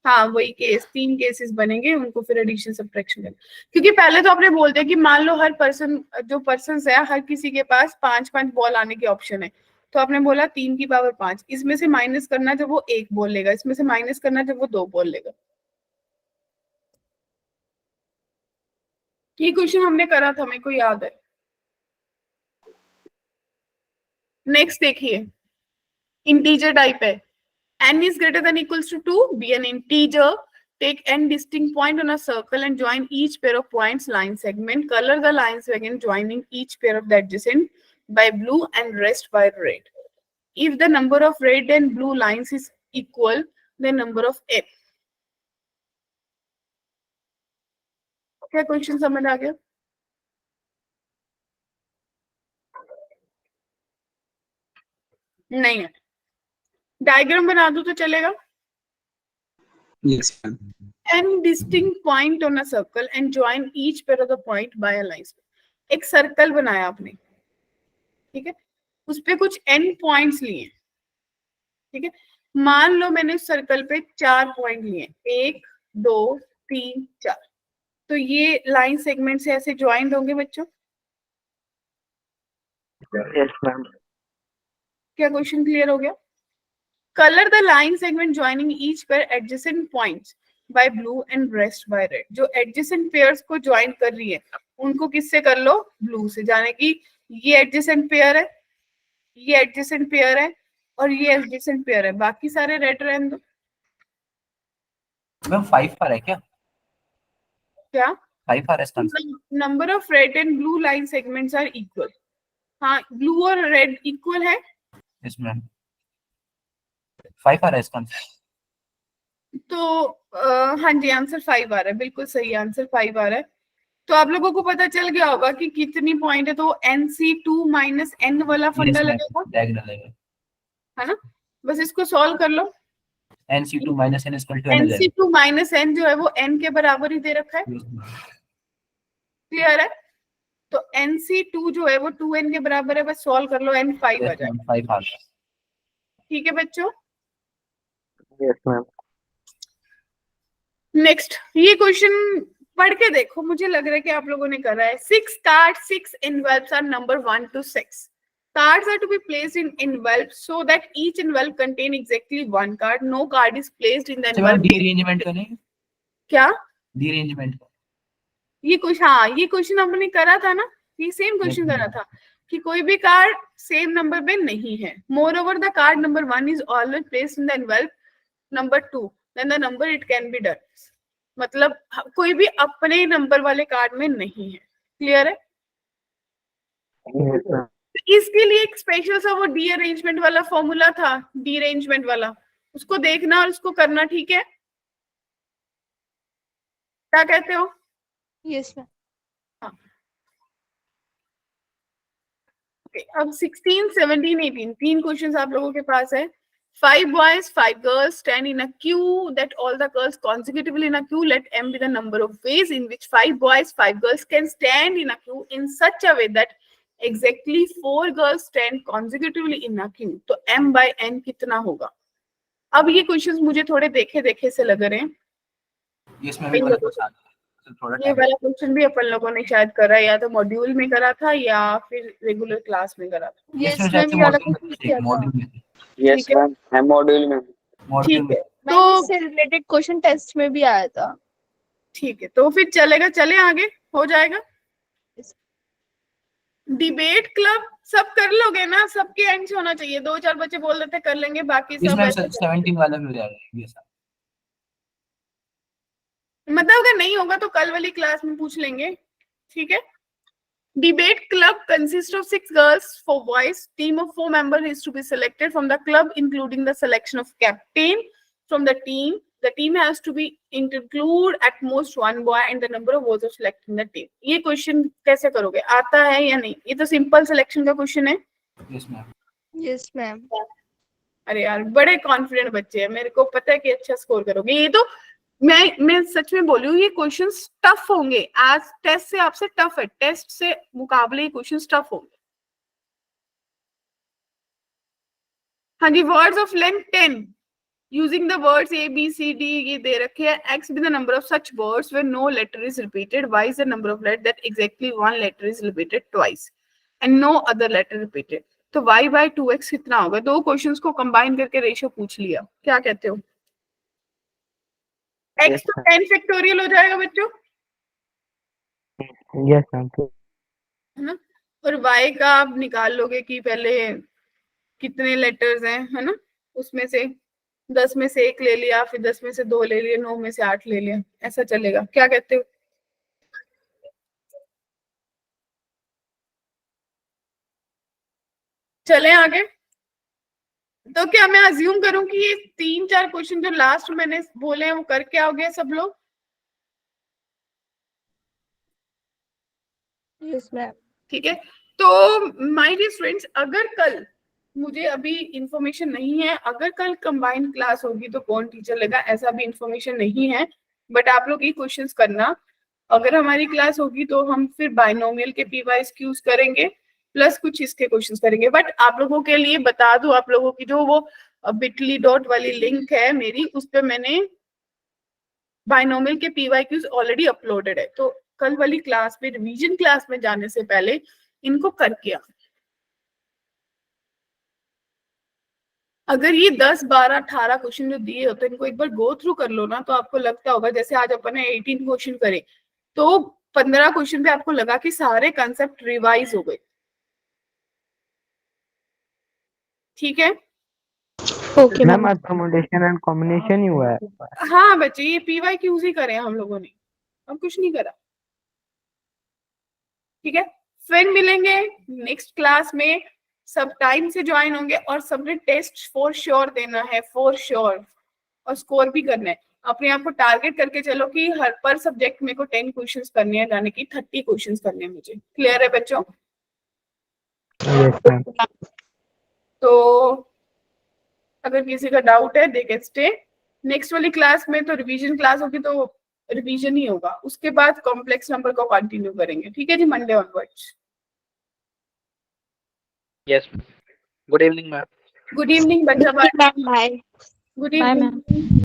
Speaker 1: हाँ वही केस, 3 केसेस बनेंगे, उनको फिर एडिशन सब्ट्रैक्शन करना। क्योंकि पहले तो आपने बोल दिया कि मान लो हर पर्सन, जो पर्सन है हर किसी के पास 5-5 बॉल आने के ऑप्शन है, तो आपने बोला 3 की पावर 5, इसमें से माइनस करना जब वो 1 बॉल लेगा, इसमें से माइनस करना जब वो 2 बॉल लेगा। ये क्वेश्चन हमने करा था, मेरे को याद है। नेक्स्ट देखिए, इंटीजर टाइप है। n is greater than equals to 2, be an integer, take n distinct point on a circle and join each pair of points line segment, color the line segment joining each pair of the adjacent by blue and rest by red. If the number of red and blue lines is equal, the number of n. क्या question समझ आ गया? नहीं है, diagram बना दो तो चलेगा।
Speaker 8: Yes ma'am.
Speaker 1: n distinct point on a circle and join each pair of the point by a line. एक सर्कल बनाया आपने, ठीक है, उस पे कुछ n पॉइंट्स लिए, ठीक है। मान लो मैंने उस सर्कल पे 4 पॉइंट लिए, 1 2 3 4, तो ये लाइन सेगमेंट से ऐसे ज्वाइंट होंगे बच्चों।
Speaker 5: Yes ma'am.
Speaker 1: क्या क्वेश्चन क्लियर हो गया? Colour the line segment joining each pair adjacent points by blue and rest by red. जो एडजेसेंट पेयर्स को ज्वाइन कर रही है उनको किससे कर लो? ब्लू से, जाने की ये एडजेसेंट पेयर है, ये एडजेसेंट पेयर है और ये एडजेसेंट पेयर है, बाकी सारे रेड रहने दो।
Speaker 4: मैम 5 पर है क्या?
Speaker 1: क्या
Speaker 4: 5 पर है?
Speaker 1: Number of red and blue line segments are equal. हाँ, ब्लू और रेड इक्वल है।
Speaker 4: यस मैम 5 पर है इसका।
Speaker 1: तो हाँ जी, आंसर 5 आ रहा है, बिल्कुल सही आंसर 5 आ रहा है। तो आप लोगों को पता चल गया होगा कि कितनी पॉइंट है, तो NC2 माइनस n वाला फंडा लगेगा,
Speaker 4: डायगोनल लगेगा,
Speaker 1: है ना। बस इसको सॉल्व कर लो।
Speaker 4: NC2 minus n is equal to n है।
Speaker 1: NC2 माइनस n जो है वो n के बराबर ही दे रखा है, क्लियर है। तो NC2 जो है वो 2n के बराबर है, बस सॉल्व कर लो, n 5 आ जाएगा।
Speaker 4: 5 आ गया।
Speaker 1: ठीक है बच्चों,
Speaker 5: यस मैम।
Speaker 1: नेक्स्ट ये क्वेश्चन पढ़ के देखो, मुझे लग रहा है कि आप लोगों ने करा है। 6 cards, 6 envelopes are number 1 to 6. Cards are to be placed in envelopes so that each envelope contain exactly 1 card. No card is placed in the
Speaker 4: अच्छा मैम
Speaker 1: envelope.
Speaker 4: रीअरेंजमेंट करें,
Speaker 1: क्या
Speaker 4: रीअरेंजमेंट
Speaker 1: ये क्वेश्चन? हाँ, ये क्वेश्चन हमने करा था ना, ये सेम क्वेश्चन करा था कि कोई भी कार्ड सेम नंबर पे नहीं है। Moreover the card number 1 is always placed in the envelope number 2 then the number it can be done. मतलब कोई भी अपने नंबर वाले कार्ड में नहीं है। क्लियर है?
Speaker 5: Yes, ma'am.
Speaker 1: इसके लिए एक स्पेशल सा वो डी अरेंजमेंट वाला फॉर्मूला था, डी अरेंजमेंट वाला, उसको देखना और उसको करना। ठीक है, क्या कहते हो?
Speaker 3: Yes ma'am.
Speaker 1: अब 16, 17, 18 तीन क्वेश्चंस आप लोगों के पास है। 5 boys, 5 girls stand in a queue that all the girls consecutively in a queue. Let m be the number of ways in which 5 boys, 5 girls can stand in a queue in such a way that exactly 4 girls stand consecutively in a queue. तो m by n कितना होगा? अब ये questions मुझे थोड़े देखे देखे से लग रहे हैं।
Speaker 4: यस मैम, ये वाला क्वेश्चन थोड़ा
Speaker 1: ये वाला क्वेश्चन भी अपन लोगों ने शायद करा, या तो मॉड्यूल में करा था या फिर रेगुलर क्लास में करा था।
Speaker 3: यस मैम, ये वाला क्वेश्चन किया था।
Speaker 4: मॉड्यूल में
Speaker 2: यस मैम, है मॉड्यूल में।
Speaker 4: मॉड्यूल
Speaker 1: ठीक
Speaker 4: में
Speaker 1: है,
Speaker 3: तो
Speaker 1: तो
Speaker 3: इससे रिलेटेड क्वेश्चन टेस्ट में भी आया था।
Speaker 1: ठीक है, तो फिर चलेगा, चले आगे, हो जाएगा। डिबेट क्लब सब कर लोगे ना? सबके एंड से होना चाहिए। 2-4 बच्चे बोल देते कर लेंगे, बाकी सब
Speaker 4: इसमें
Speaker 1: ऐसे कर-
Speaker 4: 17 वाला भी हो जाएगा ये सब।
Speaker 1: मतलब अगर नहीं होगा तो कल वाली क्लास में पूछ लेंगे। ठीक है। Debate club consists of 6 girls, 4 boys. Team of 4 members is to be selected from the club, including the selection of captain from the team. The team has to be include at most 1 boy and the number of votes of selecting the team. ये question कैसे करोगे? आता है या नहीं? ये तो simple selection का क्वेश्चन है।
Speaker 4: Yes ma'am.
Speaker 3: Yes ma'am.
Speaker 1: अरे यार, बड़े कॉन्फिडेंट बच्चे हैं, मेरे को पता है कि अच्छा स्कोर करोगे। ये तो मैं सच में बोल रही हूँ, ये क्वेश्चंस टफ होंगे। आज टेस्ट से आपसे टफ है, टेस्ट से मुकाबले ये क्वेश्चंस टफ होंगे। हाँ जी, words of length 10 using the words A B C D ये दे रखे हैं। X be the number of such words where no letter is repeated. Y is the number of letter that exactly 1 letter is repeated twice and no other letter repeated. तो y by 2x कितना होगा? दो questions को combine करके ratio पूछ लिया, क्या कहते हो? x तो 10 फैक्टोरियल हो जाएगा बच्चों,
Speaker 5: Yes, ma'am.
Speaker 1: है ना? और y का आप निकाल लोगे कि पहले कितने लेटर्स हैं, है ना? उसमें से 10 में से 1 ले लिया, फिर 10 में से 2 ले लिया, 9 में से 8 ले लिया, ऐसा चलेगा। क्या कहते हो? चले आगे। तो क्या मैं अज्यूम करूं कि ये 3-4 क्वेश्चन जो लास्ट मैंने बोले हैं वो करके आओगे सब लोग?
Speaker 3: Yes ma'am.
Speaker 1: ठीक है। तो माय डियर स्टूडेंट्स, अगर कल मुझे अभी इंफॉर्मेशन नहीं है, अगर कल कंबाइंड क्लास होगी तो कौन टीचर लेगा ऐसा भी इंफॉर्मेशन नहीं है, बट आप लोग ये क्वेश्चंस करना। अगर हमारी क्लास होगी तो हम फिर बाइनोमियल के पीवाइज क्यूज करेंगे प्लस कुछ इसके क्वेश्चंस करेंगे। बट आप लोगों के लिए बता दूं, आप लोगों की जो वो bitly डॉट वाली लिंक है मेरी, उस पे मैंने बाइनोमियल के पीवाईक्यूज ऑलरेडी अपलोडेड है। तो कल वाली क्लास में, रिवीजन क्लास में जाने से पहले इनको करके आ। अगर ये 10, 12, 18 क्वेश्चन जो दिए होते हैं इनको एक बार गो थ्रू कर लो ना, तो आपको लगता होगा जैसे आज अपन ने 18 क्वेश्चन करे तो 15 क्वेश्चन पे आपको लगा कि सारे कंसेप्ट रिवाइज हो गए। ठीक है।
Speaker 3: ओके
Speaker 5: मैम आज परमुटेशन एंड कॉम्बिनेशन ही हुआ है।
Speaker 1: हाँ बच्चे, ये पीवाईक्यूज ही करे हम लोगों ने, अब कुछ नहीं करा। ठीक है, फिर मिलेंगे नेक्स्ट क्लास में। सब टाइम से ज्वाइन होंगे और सबने टेस्ट फॉर श्योर देना है, फॉर श्योर, और स्कोर भी करना है। अपने आप को टारगेट करके चलो कि हर पर सब्जेक्ट मेरे को 10 क्वेश्चंस करने हैं, यानी कि 30 क्वेश्चंस करने हैं मुझे। क्लियर है बच्चों?
Speaker 5: Yes ma'am.
Speaker 1: तो अगर किसी का डाउट है दे कैन स्टे। नेक्स्ट वाली क्लास में तो रिवीजन क्लास होगी, तो रिवीजन ही होगा, उसके बाद कॉम्प्लेक्स नंबर को कंटिन्यू करेंगे। ठीक है जी, Monday onwards.
Speaker 8: Yes. Good evening, ma'am.
Speaker 1: Good evening बच्चा,
Speaker 7: बाय।
Speaker 1: Good
Speaker 6: Bye,
Speaker 1: evening.